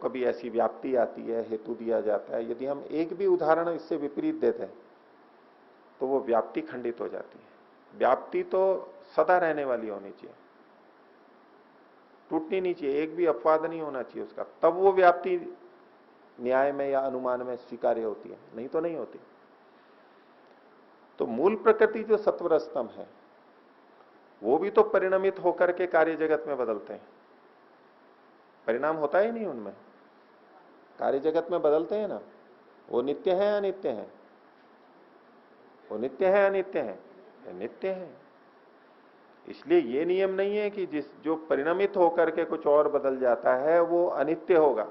कभी ऐसी व्याप्ति आती है, हेतु दिया जाता है, यदि हम एक भी उदाहरण इससे विपरीत देते हैं तो वो व्याप्ति खंडित हो जाती है। व्याप्ति तो सदा रहने वाली होनी चाहिए, टूटनी नहीं चाहिए, एक भी अपवाद नहीं होना चाहिए उसका, तब वो व्याप्ति न्याय में या अनुमान में स्वीकार्य होती है, नहीं तो नहीं होती। तो मूल प्रकृति जो सत्वर स्तंभ है वो भी तो परिणमित होकर के कार्य जगत में बदलते हैं, परिणाम होता ही नहीं उनमें, कार्य जगत में बदलते हैं ना। वो नित्य है अनित्य है? वो नित्य है अनित्य है? नित्य है। इसलिए ये नियम नहीं है कि जिस जो परिणमित होकर के कुछ और बदल जाता है वो अनित्य होगा,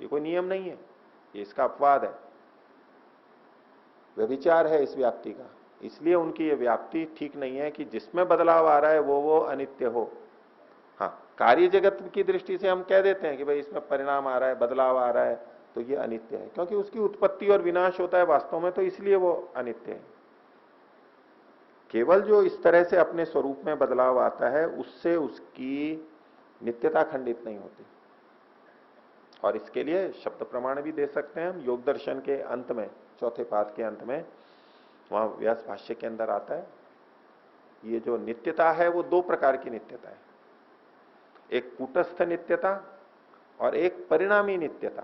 ये कोई नियम नहीं है, ये इसका अपवाद है, व्यभिचार है इस व्याप्ति का। इसलिए उनकी ये व्याप्ति ठीक नहीं है कि जिसमें बदलाव आ रहा है वो अनित्य हो। हाँ, कार्य जगत की दृष्टि से हम कह देते हैं कि भाई इसमें परिणाम आ रहा है, बदलाव आ रहा है, तो ये अनित्य है, क्योंकि उसकी उत्पत्ति और विनाश होता है वास्तव में, तो इसलिए वो अनित्य है। केवल जो इस तरह से अपने स्वरूप में बदलाव आता है उससे उसकी नित्यता खंडित नहीं होती। और इसके लिए शब्द प्रमाण भी दे सकते हैं हम। योग दर्शन के अंत में, चौथे पाद के अंत में, वहां व्यास भाष्य के अंदर आता है, ये जो नित्यता है वो दो प्रकार की नित्यता है, एक कूटस्थ नित्यता और एक परिणामी नित्यता।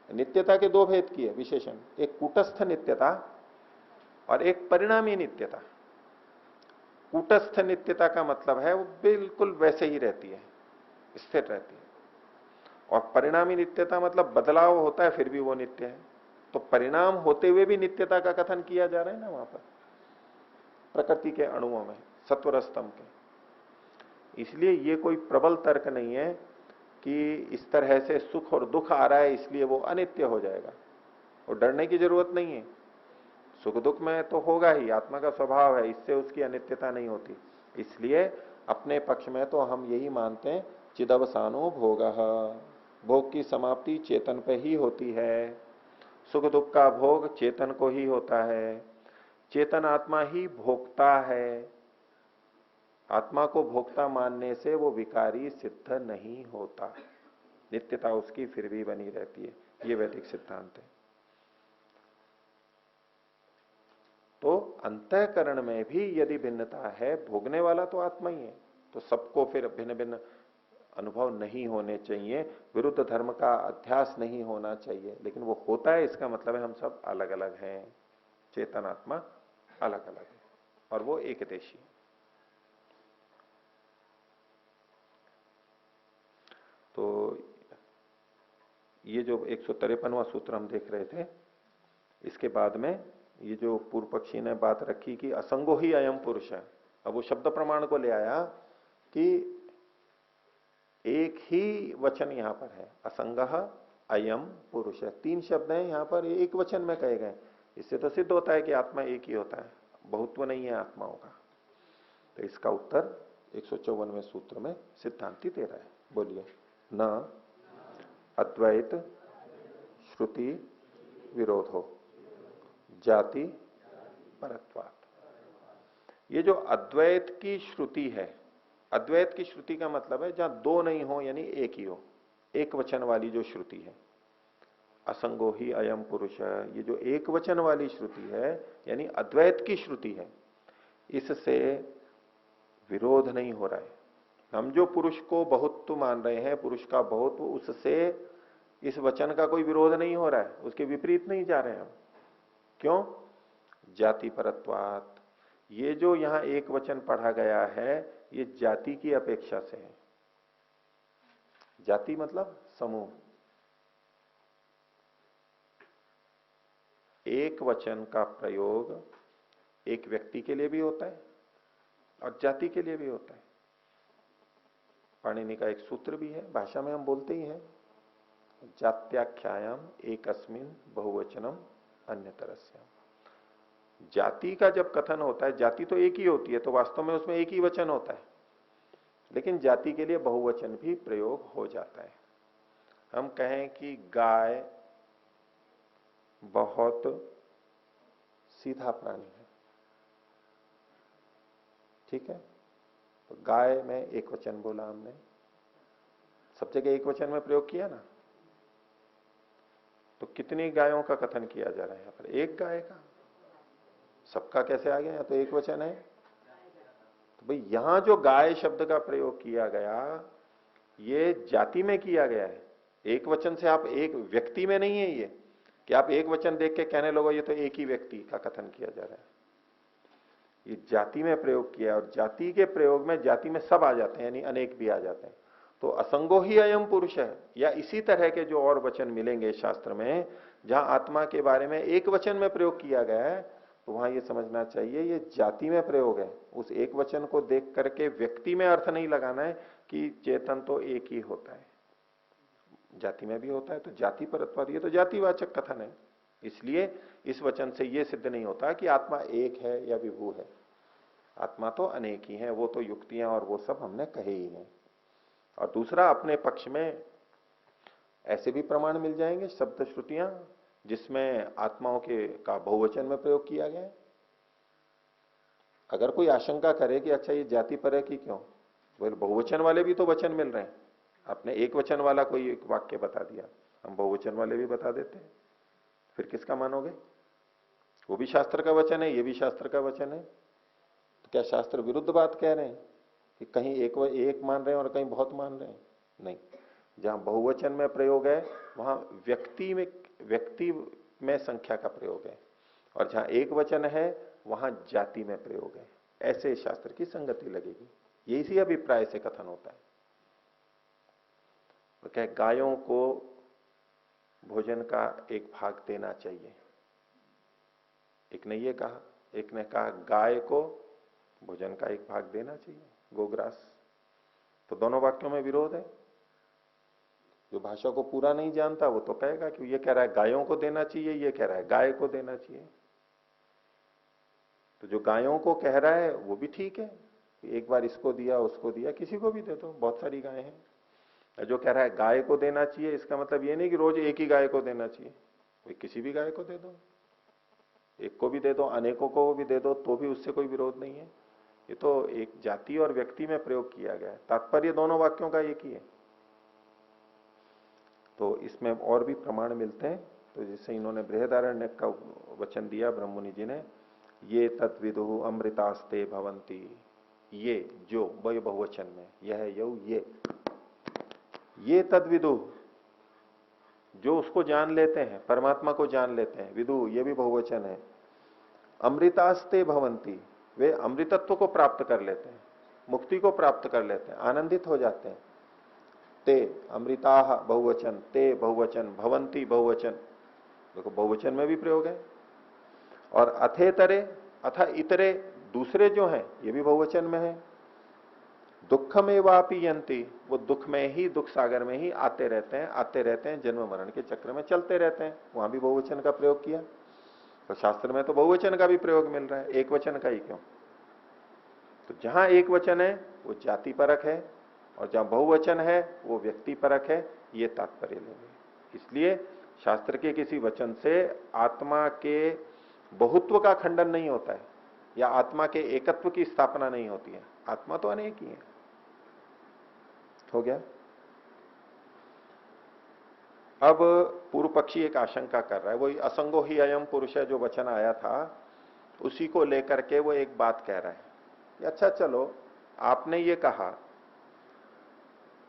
नित्यता के दो भेद की है विशेषण, एक कूटस्थ नित्यता और एक परिणामी नित्यता। कूटस्थ नित्यता का मतलब है वो बिल्कुल वैसे ही रहती है, स्थिर रहती है, और परिणामी नित्यता मतलब बदलाव होता है फिर भी वो नित्य है। तो परिणाम होते हुए भी नित्यता का कथन किया जा रहा है ना वहां पर, प्रकृति के अणुओं में, सत्वर स्तंभ के। इसलिए ये कोई प्रबल तर्क नहीं है कि इस तरह से सुख और दुख आ रहा है इसलिए वो अनित्य हो जाएगा, और डरने की जरूरत नहीं है। सुख दुख में तो होगा ही, आत्मा का स्वभाव है, इससे उसकी अनित्यता नहीं होती। इसलिए अपने पक्ष में तो हम यही मानते हैं, चिदवसानो भोग, भोग की समाप्ति चेतन पे ही होती है, सुख दुख का भोग चेतन को ही होता है, चेतन आत्मा ही भोगता है। आत्मा को भोक्ता मानने से वो विकारी सिद्ध नहीं होता, नित्यता उसकी फिर भी बनी रहती है, ये वैदिक सिद्धांत है। तो अंतःकरण में भी यदि भिन्नता है, भोगने वाला तो आत्मा ही है, तो सबको फिर भिन्न भिन्न अनुभव नहीं होने चाहिए, विरुद्ध धर्म का अध्यास नहीं होना चाहिए, लेकिन वो होता है, इसका मतलब है हम सब अलग अलग हैं, चेतन आत्मा अलग अलग है और वो एकदेशी है। तो ये जो 153वां सूत्र हम देख रहे थे, इसके बाद में ये जो पूर्व पक्षी ने बात रखी कि असंगो ही अयम पुरुष है, अब वो शब्द प्रमाण को ले आया कि एक ही वचन यहां पर है, असंगः अयम पुरुष है, तीन शब्द हैं यहां पर, एक वचन में कहे गए। इससे तो सिद्ध होता है कि आत्मा एक ही होता है, बहुत्व नहीं है आत्माओं का। तो इसका उत्तर 154वें सूत्र में सिद्धांति दे रहा है। बोलिए। न अद्वैत श्रुति विरोधो जाति परत्वात्। ये जो अद्वैत की श्रुति है, अद्वैत की श्रुति का मतलब है जहां दो नहीं हो यानी एक ही हो, एक वचन वाली जो श्रुति है, असंगो ही अयम पुरुष है, ये जो एक वचन वाली श्रुति है यानी अद्वैत की श्रुति है, इससे विरोध नहीं हो रहा है। हम जो पुरुष को बहुत्व मान रहे हैं, पुरुष का बहुत्व, उससे इस वचन का कोई विरोध नहीं हो रहा है, उसके विपरीत नहीं जा रहे हैं हम। क्यों? जाति परत्वात्। ये जो यहां एक वचन पढ़ा गया है ये जाति की अपेक्षा से है। जाति मतलब समूह। एक वचन का प्रयोग एक व्यक्ति के लिए भी होता है और जाति के लिए भी होता है। पाणिनि का एक सूत्र भी है, भाषा में हम बोलते ही हैं, जात्याख्यायाम एकस्मिन बहुवचनम अन्यतरस्याम। जाति का जब कथन होता है, जाति तो एक ही होती है तो वास्तव में उसमें एक ही वचन होता है, लेकिन जाति के लिए बहुवचन भी प्रयोग हो जाता है। हम कहें कि गाय बहुत सीधा प्राणी है, ठीक है, तो गाय में एक वचन बोला हमने, सब जगह एक वचन में प्रयोग किया ना, तो कितनी गायों का कथन किया जा रहा है यहां पर? एक गाय का। सबका कैसे आ गया? यहां तो एक वचन है। तो भाई यहां जो गाय शब्द का प्रयोग किया गया ये जाति में किया गया है। एक वचन से आप एक व्यक्ति में नहीं है ये कि आप एक वचन देख के कहने लगो ये तो एक ही व्यक्ति का कथन किया जा रहा है। ये जाति में प्रयोग किया और जाति के प्रयोग में जाति में सब आ जाते हैं, यानी अनेक भी आ जाते हैं। तो असंगो ही अयम पुरुष है, या इसी तरह के जो और वचन मिलेंगे शास्त्र में जहां आत्मा के बारे में एक वचन में प्रयोग किया गया है, तो वहां ये समझना चाहिए ये जाति में प्रयोग है। उस एक वचन को देख करके व्यक्ति में अर्थ नहीं लगाना है कि चेतन तो एक ही होता है, जाति में भी होता है। तो जाति परत्वाद, ये तो जातिवाचक कथन है। इसलिए इस वचन से यह सिद्ध नहीं होता कि आत्मा एक है या विभू है। आत्मा तो अनेक ही है, वो तो युक्तियां और वो सब हमने कहे ही हैं। और दूसरा, अपने पक्ष में ऐसे भी प्रमाण मिल जाएंगे, शब्द श्रुतियां जिसमें आत्माओं के का बहुवचन में प्रयोग किया गया है। अगर कोई आशंका करे कि अच्छा ये जाति पर है कि क्यों, बोले बहुवचन वाले भी तो वचन मिल रहे हैं। आपने एक वचन वाला कोई एक वाक्य बता दिया, हम बहुवचन वाले भी बता देते हैं, फिर किसका मानोगे? वो भी शास्त्र का वचन है, ये भी शास्त्र का वचन है। तो क्या शास्त्र विरुद्ध बात कह रहे हैं कि कहीं एक मान रहे हैं और कहीं बहुत मान रहे हैं? नहीं, जहां बहुवचन में प्रयोग है वहां व्यक्ति में संख्या का प्रयोग है, और जहां एक वचन है वहां जाति में प्रयोग है। ऐसे शास्त्र की संगति लगेगी। ये इसी अभिप्राय से कथन होता है। तो क्या गायों को भोजन का एक भाग देना चाहिए, एक ने ये कहा, एक ने कहा गाय को भोजन का एक भाग देना चाहिए, गोग्रास। तो दोनों वाक्यों में विरोध है। जो भाषा को पूरा नहीं जानता वो तो कहेगा कि ये कह रहा है गायों को देना चाहिए, ये कह रहा है गाय को देना चाहिए। तो जो गायों को कह रहा है वो भी ठीक है, एक बार इसको दिया उसको दिया, किसी को भी दे दो, बहुत सारी गायें हैं। जो कह रहा है गाय को देना चाहिए, इसका मतलब ये नहीं कि रोज एक ही गाय को देना चाहिए, कोई किसी भी गाय को दे दो, एक को भी दे दो, अनेकों को भी दे दो, तो भी उससे कोई विरोध नहीं है। ये तो एक जाति और व्यक्ति में प्रयोग किया गया है, तात्पर्य दोनों वाक्यों का एक ही है। तो इसमें और भी प्रमाण मिलते हैं। तो जैसे इन्होंने बृहदारण्य का वचन दिया ब्रह्ममुनि जी ने, ये तत्विदु अमृतास्ते भवंती, ये जो वह बहुवचन में, यह यौ ये तद्विदु, जो उसको जान लेते हैं, परमात्मा को जान लेते हैं, विदु ये भी बहुवचन है। अमृतास्ते भवंती, वे अमृतत्व को प्राप्त कर लेते हैं, मुक्ति को प्राप्त कर लेते हैं, आनंदित हो जाते हैं। ते अमृताह बहुवचन, ते बहुवचन, भवंती बहुवचन, देखो बहुवचन में भी प्रयोग है। और अथेतरे, अथा इतरे, दूसरे जो हैं ये भी बहुवचन में है। दुखमेवापि यंती, वो दुख में ही, दुख सागर में ही आते रहते हैं, जन्म मरण के चक्र में चलते रहते हैं। वहां भी बहुवचन का प्रयोग किया। तो शास्त्र में तो बहुवचन का भी प्रयोग मिल रहा है, एक वचन का ही क्यों? तो जहां एक वचन है वो जाति परक है, और जहां बहुवचन है वो व्यक्ति परक है, ये तात्पर्य लेंगे। इसलिए शास्त्र के किसी वचन से आत्मा के बहुत्व का खंडन नहीं होता है, या आत्मा के एकत्व की स्थापना नहीं होती है। आत्मा तो अनेक ही है। हो गया। अब पूर्व पक्षी एक आशंका कर रहा है, वही असंगो ही अयम पुरुष है जो वचन आया था, उसी को लेकर के वो एक बात कह रहा है। अच्छा चलो, आपने ये कहा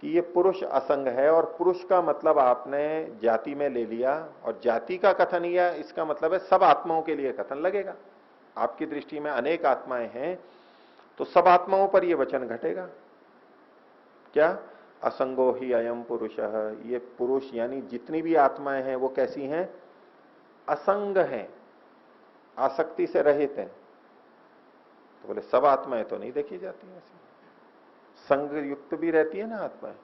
कि ये पुरुष असंग है, और पुरुष का मतलब आपने जाति में ले लिया, और जाति का कथन या इसका मतलब है सब आत्माओं के लिए कथन लगेगा। आपकी दृष्टि में अनेक आत्माएं हैं, तो सब आत्माओं पर यह वचन घटेगा। क्या? असंगो ही अयम पुरुष, ये पुरुष यानी जितनी भी आत्माएं हैं वो कैसी हैं? असंग हैं, आसक्ति से रहित हैं। तो बोले सब आत्माएं तो नहीं देखी जाती हैं ऐसी, संग युक्त भी रहती है ना आत्माएं।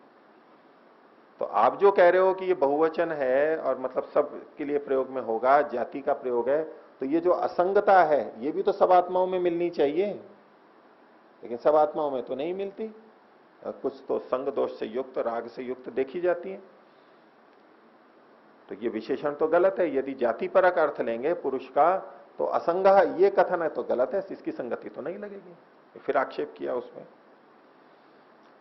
तो आप जो कह रहे हो कि ये बहुवचन है और मतलब सब के लिए प्रयोग में होगा, जाति का प्रयोग है, तो ये जो असंगता है ये भी तो सब आत्माओं में मिलनी चाहिए, लेकिन सब आत्माओं में तो नहीं मिलती। कुछ तो संग दोष से युक्त, राग से युक्त देखी जाती है। तो ये विशेषण तो गलत है। यदि जाति परक अर्थ लेंगे पुरुष का, तो असंग ये कथन है तो गलत है, इसकी संगति तो नहीं लगेगी। फिर आक्षेप किया उसमें।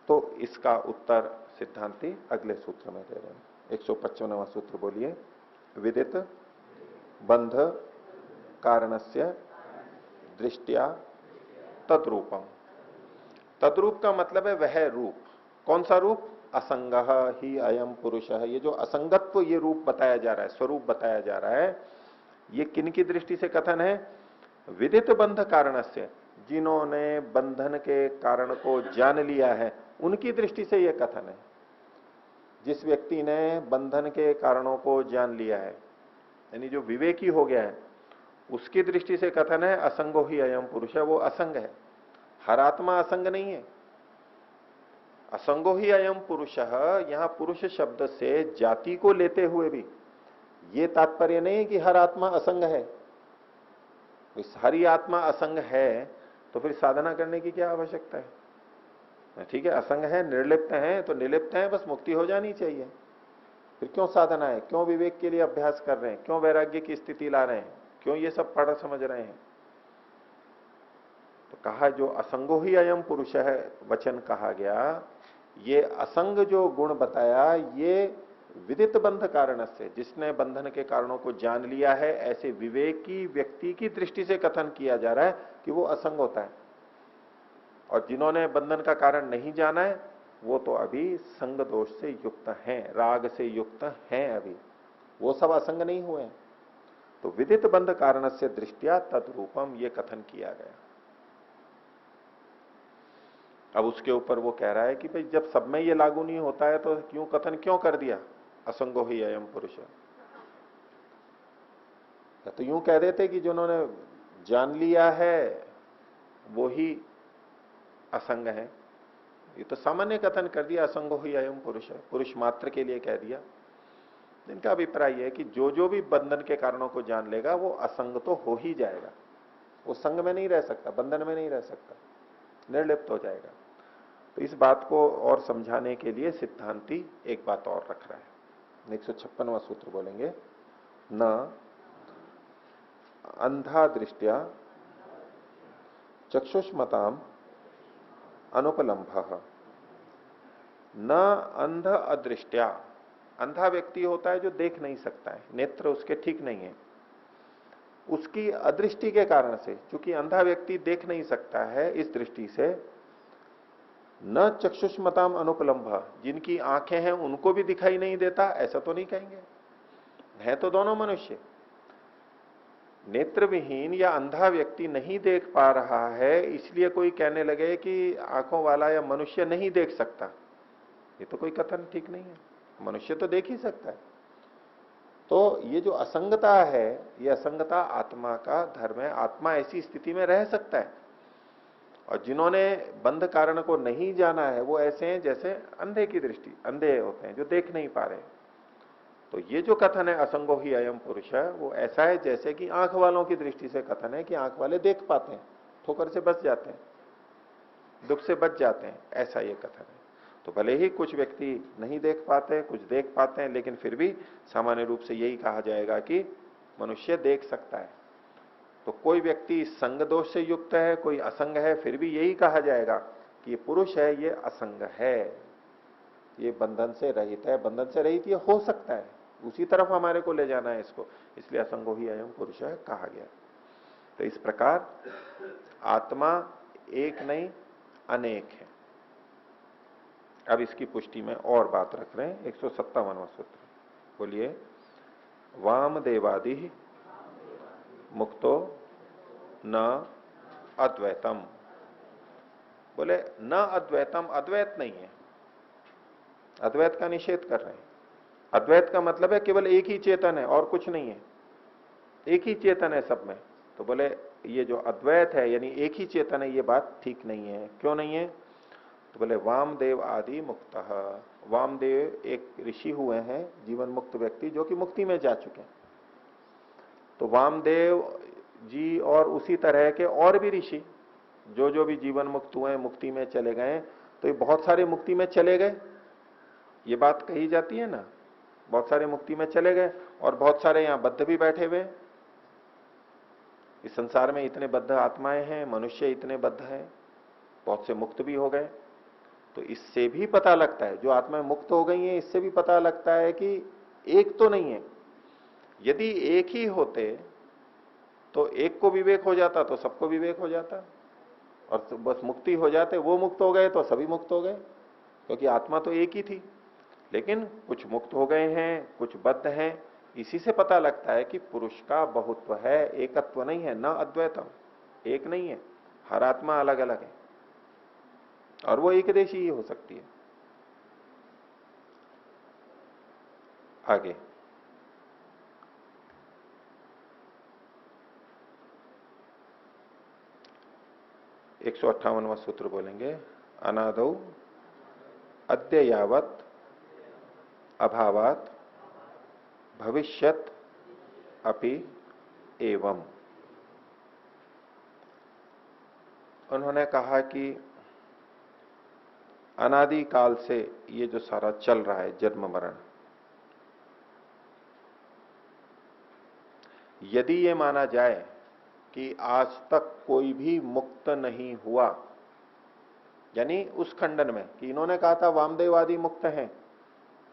तो इसका उत्तर सिद्धांति अगले सूत्र में दे रहे हैं। 155वां सूत्र बोलिए। विदित बंध कारणस्य दृष्टिया तद्रूपम। तद्रूप का मतलब है वह रूप। कौन सा रूप? असंगः ही अयम पुरुषः। ये जो असंगत्व ये रूप बताया जा रहा है, स्वरूप बताया जा रहा है, ये किन की दृष्टि से कथन है? विदित बंध कारणस्य, जिन्होंने बंधन के कारण को जान लिया है उनकी दृष्टि से यह कथन है। जिस व्यक्ति ने बंधन के कारणों को जान लिया है, यानी जो विवेकी हो गया है, उसकी दृष्टि से कथन है असंगो ही अयम पुरुष है। वो असंग है, हर आत्मा असंग नहीं है। असंगो ही अयम पुरुष, यहां पुरुष शब्द से जाति को लेते हुए भी ये तात्पर्य नहीं है कि हर आत्मा असंग है। हरी आत्मा असंग है तो फिर साधना करने की क्या आवश्यकता है? ठीक है, असंग है, निर्लिप्त है, तो निर्लिप्त है, बस मुक्ति हो जानी चाहिए। फिर क्यों साधना है? क्यों विवेक के लिए अभ्यास कर रहे हैं? क्यों वैराग्य की स्थिति ला रहे हैं? क्यों ये सब पढ़ समझ रहे हैं? तो कहा जो असंगो ही अयम पुरुष है वचन कहा गया, ये असंग जो गुण बताया, ये विदित बंध कारण से, जिसने बंधन के कारणों को जान लिया है, ऐसे विवेकी व्यक्ति की दृष्टि से कथन किया जा रहा है कि वो असंग होता है। और जिन्होंने बंधन का कारण नहीं जाना है वो तो अभी संग दोष से युक्त हैं, राग से युक्त हैं, अभी वो सब असंग नहीं हुए हैं। तो विदित बंध कारण से दृष्टिया तद्रूपम ये कथन किया गया। अब उसके ऊपर वो कह रहा है कि भाई जब सब में ये लागू नहीं होता है तो क्यों कथन क्यों कर दिया असंगो ही अयम पुरुष? तो यूं कह देते कि जिन्होंने जान लिया है वो ही असंग है। ये तो सामान्य कथन कर दिया, असंगो ही अयम पुरुष है, पुरुष मात्र के लिए कह दिया। इनका अभिप्राय है कि जो जो भी बंधन के कारणों को जान लेगा वो असंग तो हो ही जाएगा। वो संग में नहीं रह सकता, बंधन में नहीं रह सकता, निर्लिप्त हो जाएगा। तो इस बात को और समझाने के लिए सिद्धांती एक बात और रख रहा है। 156वां सूत्र बोलेंगे, न अंधा दृष्टिया चक्षुष्मताम अनुपलम्भ, न अंध अदृष्टिया। अंधा व्यक्ति होता है जो देख नहीं सकता है, नेत्र उसके ठीक नहीं है, उसकी अदृष्टि के कारण से, चूंकि अंधा व्यक्ति देख नहीं सकता है, इस दृष्टि से न चक्षुष्मताम अनुपलम्भ, जिनकी आंखें हैं उनको भी दिखाई नहीं देता, ऐसा तो नहीं कहेंगे। है तो दोनों मनुष्य। नेत्र विहीन या अंधा व्यक्ति नहीं देख पा रहा है इसलिए कोई कहने लगे कि आंखों वाला या मनुष्य नहीं देख सकता, ये तो कोई कथन ठीक नहीं है। मनुष्य तो देख ही सकता है। तो ये जो असंगता है, ये असंगता आत्मा का धर्म है। आत्मा ऐसी स्थिति में रह सकता है। और जिन्होंने बंध कारण को नहीं जाना है वो ऐसे हैं जैसे अंधे की दृष्टि, अंधे होते हैं जो देख नहीं पा रहे। तो ये जो कथन है असंगो ही अयम पुरुष है, वो ऐसा है जैसे कि आंख वालों की दृष्टि से कथन है कि आंख वाले देख पाते हैं, ठोकर से बच जाते हैं, दुख से बच जाते हैं, ऐसा ये कथन है। तो भले ही कुछ व्यक्ति नहीं देख पाते, कुछ देख पाते हैं, लेकिन फिर भी सामान्य रूप से यही कहा जाएगा कि मनुष्य देख सकता है। तो कोई व्यक्ति संग दोष से युक्त है, कोई असंग है, फिर भी यही कहा जाएगा कि ये पुरुष है, ये असंग है, ये बंधन से रहित है। बंधन से रहित ये हो सकता है, उसी तरफ हमारे को ले जाना है इसको, इसलिए असंगो ही अयम पुरुष है कहा गया। तो इस प्रकार आत्मा एक नहीं अनेक है। अब इसकी पुष्टि में और बात रख रहे हैं, 157वां सूत्र बोलिए, वाम देवादि मुक्तो न अद्वैतम। बोले न अद्वैतम, अद्वैत नहीं है, अद्वैत का निषेध कर रहे हैं। अद्वैत का मतलब है केवल एक ही चेतन है और कुछ नहीं है, एक ही चेतन है सब में। तो बोले ये जो अद्वैत है यानी एक ही चेतन है, ये बात ठीक नहीं है। क्यों नहीं है? तो बोले वामदेव आदि मुक्तः। वामदेव एक ऋषि हुए हैं, जीवन मुक्त व्यक्ति जो कि मुक्ति में जा चुके हैं। तो वामदेव जी और उसी तरह के और भी ऋषि जो जो भी जीवन मुक्त हुए, मुक्ति में चले गए, तो ये बहुत सारे मुक्ति में चले गए, ये बात कही जाती है ना, बहुत सारे मुक्ति में चले गए और बहुत सारे यहां बद्ध भी बैठे हुए। इस संसार में इतने बद्ध आत्माएं हैं, मनुष्य इतने बद्ध हैं, बहुत से मुक्त भी हो गए। तो इससे भी पता लगता है, जो आत्माएं मुक्त हो गई हैं, इससे भी पता लगता है कि एक तो नहीं है, यदि एक ही होते तो एक को विवेक हो जाता तो सबको विवेक हो जाता, और तो बस मुक्ति हो जाते, वो मुक्त हो गए तो सभी मुक्त हो गए, क्योंकि आत्मा तो एक ही थी। लेकिन कुछ मुक्त हो गए हैं, कुछ बद्ध हैं। इसी से पता लगता है कि पुरुष का बहुत्व है, एकत्व नहीं है, न अद्वैतम, एक नहीं है, हर आत्मा अलग अलग है और वो एक देशी ही हो सकती है। आगे 158वां सूत्र बोलेंगे, अनादौ अद्य यावत अभावात भविष्यत अपि एवं। उन्होंने कहा कि अनादि काल से ये जो सारा चल रहा है जन्म मरण, यदि ये माना जाए कि आज तक कोई भी मुक्त नहीं हुआ, यानी उस खंडन में कि इन्होंने कहा था वामदेववादी मुक्त हैं,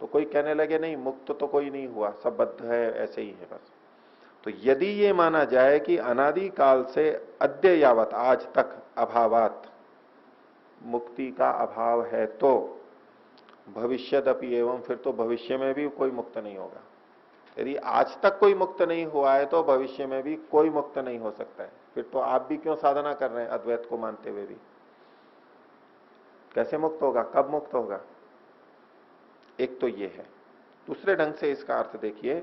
तो कोई कहने लगे नहीं मुक्त तो कोई नहीं हुआ, सब बद्ध है, ऐसे ही है बस। तो यदि ये माना जाए कि अनादि काल से अद्य यावत आज तक अभावात मुक्ति का अभाव है, तो भविष्यदपि एवं, फिर तो भविष्य में भी कोई मुक्त नहीं होगा। यदि आज तक कोई मुक्त नहीं हुआ है तो भविष्य में भी कोई मुक्त नहीं हो सकता है। फिर तो आप भी क्यों साधना कर रहे हैं अद्वैत को मानते हुए भी? कैसे मुक्त होगा, कब मुक्त होगा? एक तो ये है। दूसरे ढंग से इसका अर्थ देखिए,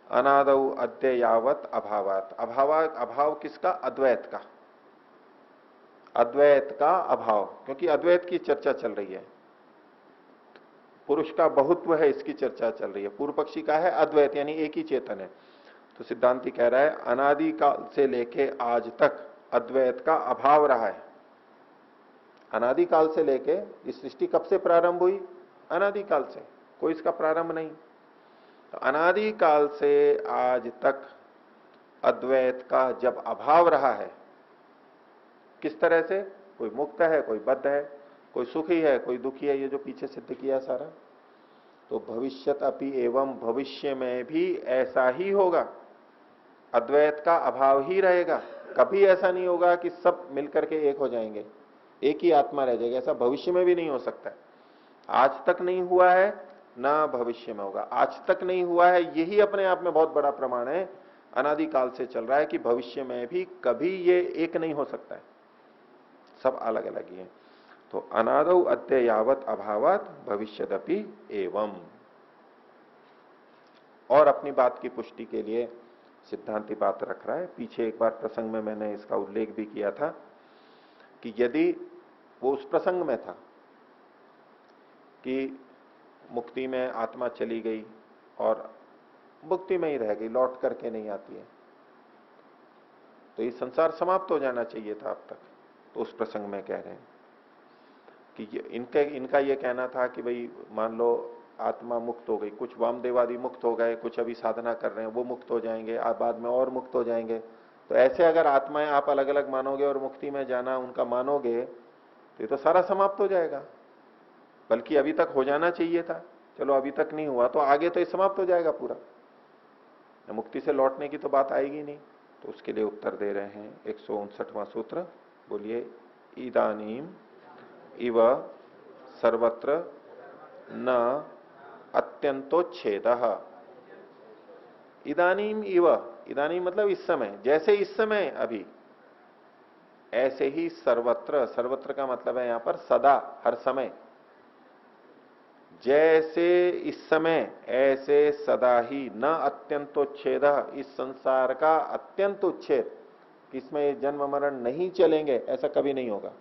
अनादौ अद्य यावत अभावात, अभाव किसका? अद्वैत का, अद्वैत का अभाव, क्योंकि अद्वैत की चर्चा चल रही है, पुरुष का बहुत्व है इसकी चर्चा चल रही है। पूर्व पक्षी का है अद्वैत, यानी एक ही चेतन है। तो सिद्धांती कह रहा है अनादि काल से लेके आज तक अद्वैत का अभाव रहा है। अनादि काल से लेके, इस सृष्टि कब से प्रारंभ हुई? अनादि काल से, कोई इसका प्रारंभ नहीं। तो अनादि काल से आज तक अद्वैत का जब अभाव रहा है, किस तरह से? कोई मुक्त है, कोई बद्ध है, कोई सुखी है, कोई दुखी है, ये जो पीछे सिद्ध किया सारा। तो भविष्यत अपि एवं, भविष्य में भी ऐसा ही होगा, अद्वैत का अभाव ही रहेगा। कभी ऐसा नहीं होगा कि सब मिलकर के एक हो जाएंगे, एक ही आत्मा रह जाएगी, ऐसा भविष्य में भी नहीं हो सकता है। आज तक नहीं हुआ है, ना भविष्य में होगा। आज तक नहीं हुआ है, यही अपने आप में बहुत बड़ा प्रमाण है, अनादि काल से चल रहा है, कि भविष्य में भी कभी ये एक नहीं हो सकता है, सब अलग अलग ही है। तो अनादौ अद्य यावत अभावात भविष्यदपि एवं। और अपनी बात की पुष्टि के लिए सिद्धांति बात रख रहा है। पीछे एक बार प्रसंग में मैंने इसका उल्लेख भी किया था कि यदि वो उस प्रसंग में था कि मुक्ति में आत्मा चली गई और मुक्ति में ही रह गई, लौट करके नहीं आती है, तो ये संसार समाप्त हो जाना चाहिए था अब तक। तो उस प्रसंग में कह रहे हैं कि इनका ये कहना था कि भाई मान लो आत्मा मुक्त हो गई, कुछ वामदेवादी मुक्त हो गए, कुछ अभी साधना कर रहे हैं वो मुक्त हो जाएंगे, आप बाद में और मुक्त हो जाएंगे। तो ऐसे अगर आत्माएं आप अलग अलग मानोगे और मुक्ति में जाना उनका मानोगे, तो ये तो सारा समाप्त हो जाएगा। बल्कि अभी तक हो जाना चाहिए था, चलो अभी तक नहीं हुआ तो आगे तो ये समाप्त हो जाएगा पूरा, मुक्ति से लौटने की तो बात आएगी नहीं। तो उसके लिए उत्तर दे रहे हैं 159वां सूत्र, बोलिए, इदानीम इव सर्वत्र न अत्यंतोच्छेद। इदानीम इव, इदानीम मतलब इस समय, जैसे इस समय अभी, ऐसे ही सर्वत्र, सर्वत्र का मतलब है यहां पर सदा, हर समय, जैसे इस समय ऐसे सदा ही, न अत्यंतोच्छेद, इस संसार का अत्यंत उच्छेद, इसमें जन्म मरण नहीं चलेंगे, ऐसा कभी नहीं होगा।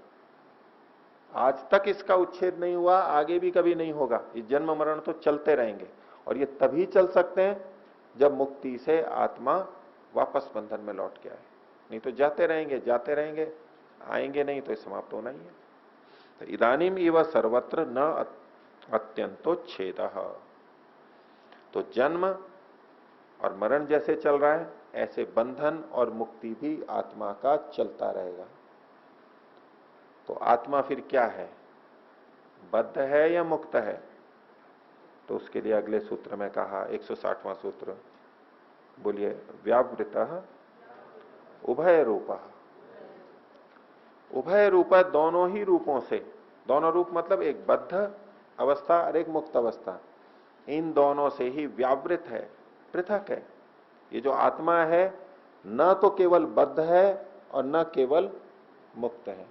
आज तक इसका उच्छेद नहीं हुआ, आगे भी कभी नहीं होगा। ये जन्म मरण तो चलते रहेंगे, और ये तभी चल सकते हैं जब मुक्ति से आत्मा वापस बंधन में लौट के आए, नहीं तो जाते रहेंगे जाते रहेंगे, आएंगे नहीं तो समाप्त होना ही है। तो इदानीम इव सर्वत्र न अत्यंतोच्छेद। तो जन्म और मरण जैसे चल रहा है, ऐसे बंधन और मुक्ति भी आत्मा का चलता रहेगा। तो आत्मा फिर क्या है, बद्ध है या मुक्त है? तो उसके लिए अगले सूत्र में कहा, 160वां सूत्र, बोलिए। व्यावृत उभय रूप। उभय रूप दोनों ही रूपों से, दोनों रूप मतलब एक बद्ध अवस्था और एक मुक्त अवस्था, इन दोनों से ही व्यावृत है, पृथक है। ये जो आत्मा है न तो केवल बद्ध है और न केवल मुक्त है,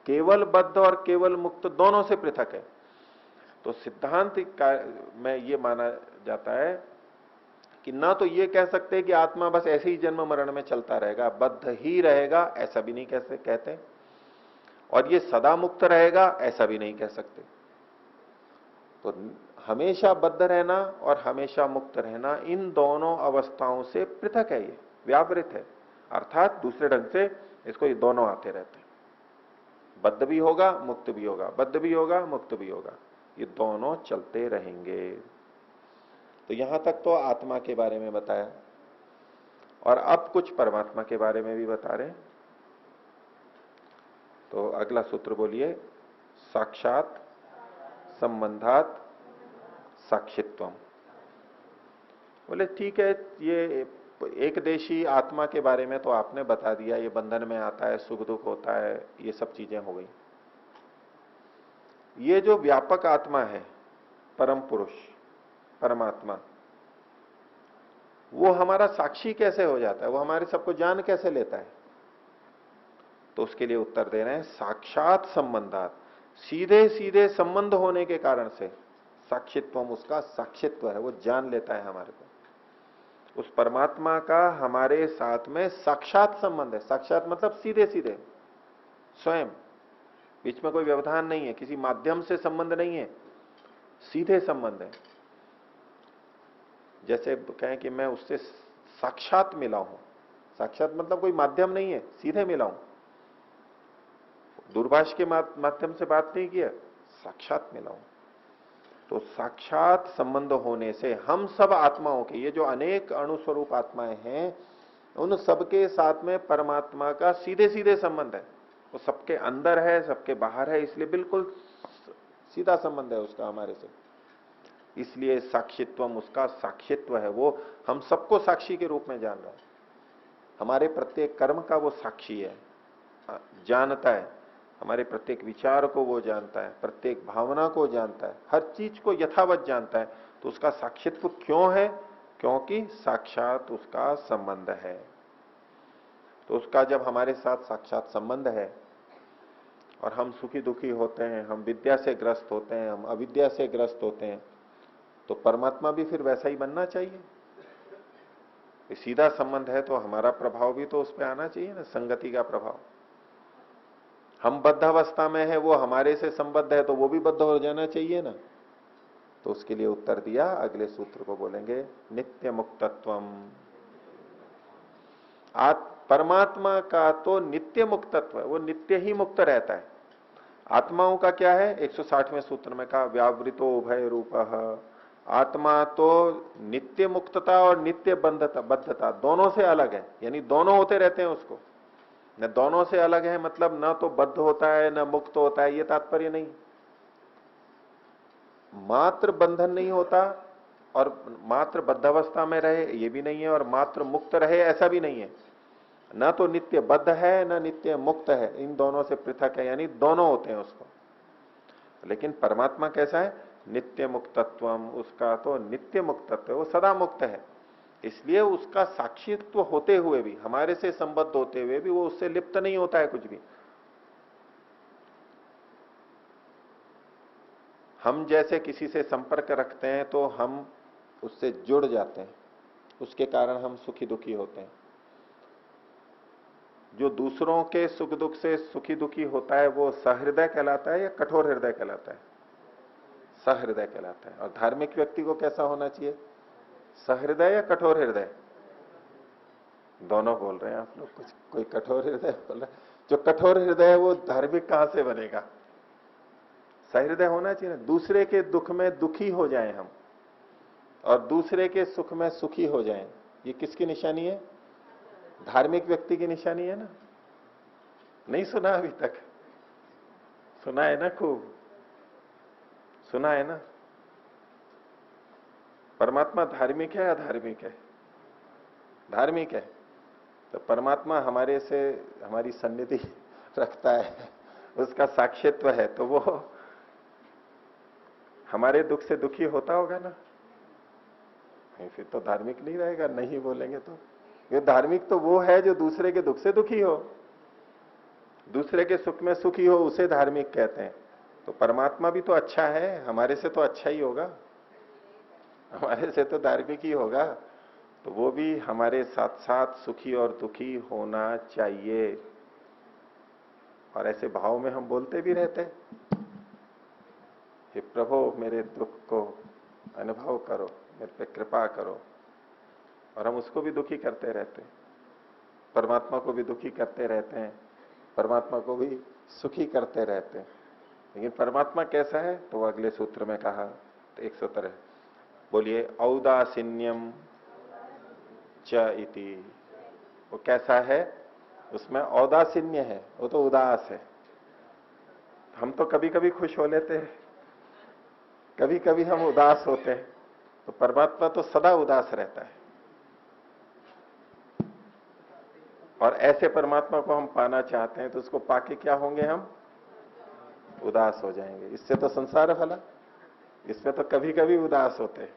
केवल बद्ध और केवल मुक्त दोनों से पृथक है। तो सिद्धांत में ये माना जाता है कि ना तो ये कह सकते कि आत्मा बस ऐसे ही जन्म मरण में चलता रहेगा, बद्ध ही रहेगा, ऐसा भी नहीं कैसे कहते, और ये सदा मुक्त रहेगा, ऐसा भी नहीं कह सकते। तो हमेशा बद्ध रहना और हमेशा मुक्त रहना, इन दोनों अवस्थाओं से पृथक है, ये व्यावृत है। अर्थात दूसरे ढंग से इसको ये दोनों आते रहते हैं, बद्ध भी होगा मुक्त भी होगा, बद्ध भी होगा मुक्त भी होगा, ये दोनों चलते रहेंगे। तो यहां तक तो आत्मा के बारे में बताया, और अब कुछ परमात्मा के बारे में भी बता रहे हैं। तो अगला सूत्र बोलिए, साक्षात संबंधात साक्षित्वम। बोले ठीक है, ये एक देशी आत्मा के बारे में तो आपने बता दिया, ये बंधन में आता है, सुख दुख होता है, ये सब चीजें हो गई। ये जो व्यापक आत्मा है, परम पुरुष परमात्मा, वो हमारा साक्षी कैसे हो जाता है, वो हमारे सबको जान कैसे लेता है? तो उसके लिए उत्तर दे रहे हैं, साक्षात संबंधात, सीधे सीधे संबंध होने के कारण से साक्षित्व, उसका साक्षित्व है, वो जान लेता है हमारे को। उस परमात्मा का हमारे साथ में साक्षात संबंध है। साक्षात मतलब सीधे सीधे, स्वयं, बीच में कोई व्यवधान नहीं है, किसी माध्यम से संबंध नहीं है, सीधे संबंध है। जैसे कहें कि मैं उससे साक्षात मिला हूं, साक्षात मतलब कोई माध्यम नहीं है, सीधे मिला हूं, दूरभाष के माध्यम से बात नहीं किया, साक्षात मिला हूं। तो साक्षात संबंध होने से हम सब आत्माओं के, ये जो अनेक अणुस्वरूप आत्माएं हैं, उन सबके साथ में परमात्मा का सीधे सीधे संबंध है। वो सबके अंदर है, सबके बाहर है, इसलिए बिल्कुल सीधा संबंध है उसका हमारे से। इसलिए साक्षित्वम, उसका साक्षित्व है, वो हम सबको साक्षी के रूप में जान रहा है। हमारे प्रत्येक कर्म का वो साक्षी है, जानता है, हमारे प्रत्येक विचार को वो जानता है, प्रत्येक भावना को जानता है, हर चीज को यथावत जानता है। तो उसका साक्षित्व क्यों है? क्योंकि साक्षात उसका संबंध है। तो उसका जब हमारे साथ साक्षात संबंध है और हम सुखी दुखी होते हैं, हम विद्या से ग्रस्त होते हैं, हम अविद्या से ग्रस्त होते हैं, तो परमात्मा भी फिर वैसा ही बनना चाहिए। सीधा संबंध है तो हमारा प्रभाव भी तो उस पर आना चाहिए ना, संगति का प्रभाव। हम बद्ध अवस्था में है, वो हमारे से संबद्ध है, तो वो भी बद्ध हो जाना चाहिए ना। तो उसके लिए उत्तर दिया, अगले सूत्र को बोलेंगे, नित्य मुक्तत्वम। परमात्मा का तो नित्य मुक्तत्व है, वो नित्य ही मुक्त रहता है। आत्माओं का क्या है? 160वें सूत्र में कहा, व्यावृतो उभय रूपः। आत्मा तो नित्य मुक्तता और नित्य बद्धता दोनों से अलग है, यानी दोनों होते रहते हैं उसको। न दोनों से अलग है मतलब न तो बद्ध होता है न मुक्त होता है, ये तात्पर्य नहीं। मात्र बंधन नहीं होता और मात्र बद्धावस्था में रहे, ये भी नहीं है, और मात्र मुक्त रहे, ऐसा भी नहीं है। न तो नित्य बद्ध है न नित्य मुक्त है, इन दोनों से पृथक है, यानी दोनों होते हैं उसको। लेकिन परमात्मा कैसा है? नित्य मुक्तत्वम, उसका तो नित्य मुक्तत्व, वो सदा मुक्त है। इसलिए उसका साक्षित्व होते हुए भी, हमारे से संबद्ध होते हुए भी, वो उससे लिप्त नहीं होता है कुछ भी। हम जैसे किसी से संपर्क रखते हैं तो हम उससे जुड़ जाते हैं, उसके कारण हम सुखी दुखी होते हैं। जो दूसरों के सुख दुख से सुखी दुखी होता है वो सहृदय कहलाता है या कठोर हृदय कहलाता है? सहृदय कहलाता है। और धार्मिक व्यक्ति को कैसा होना चाहिए? सहृदय या कठोर हृदय? दोनों बोल रहे हैं आप लोग, कुछ कोई कठोर हृदय बोल रहा है। जो कठोर हृदय है वो धार्मिक कहां से बनेगा? सहृदय होना चाहिए ना। दूसरे के दुख में दुखी हो जाएं हम और दूसरे के सुख में सुखी हो जाएं, ये किसकी निशानी है? धार्मिक व्यक्ति की निशानी है ना। नहीं सुना अभी तक? सुना है ना, खूब सुना है ना। परमात्मा धार्मिक है या अधार्मिक है? धार्मिक है। तो परमात्मा हमारे से हमारी सन्निधि रखता है, उसका साक्षित्व है, तो वो हमारे दुख से दुखी होता होगा ना। फिर तो धार्मिक नहीं रहेगा, नहीं बोलेंगे तो। ये धार्मिक तो वो है जो दूसरे के दुख से दुखी हो, दूसरे के सुख में सुखी हो, उसे धार्मिक कहते हैं। तो परमात्मा भी तो अच्छा है, हमारे से तो अच्छा ही होगा, हमारे से तो धार्मिक ही होगा। तो वो भी हमारे साथ साथ सुखी और दुखी होना चाहिए। और ऐसे भाव में हम बोलते भी रहते हैं, हे प्रभु मेरे दुख को अनुभव करो, मेरे पे कृपा करो। और हम उसको भी दुखी करते रहते हैं, परमात्मा को भी दुखी करते रहते हैं, परमात्मा को भी सुखी करते रहते हैं। लेकिन परमात्मा कैसा है, तो वो अगले सूत्र में कहा, तो 117 बोलिए, औदासीन्यम च इति। वो कैसा है, उसमें औदासीन्य है, वो तो उदास है। हम तो कभी कभी खुश हो लेते हैं, कभी कभी हम उदास होते हैं, तो परमात्मा तो सदा उदास रहता है। और ऐसे परमात्मा को हम पाना चाहते हैं, तो उसको पाके क्या होंगे हम, उदास हो जाएंगे। इससे तो संसार भला, इसमें तो कभी कभी उदास होते हैं।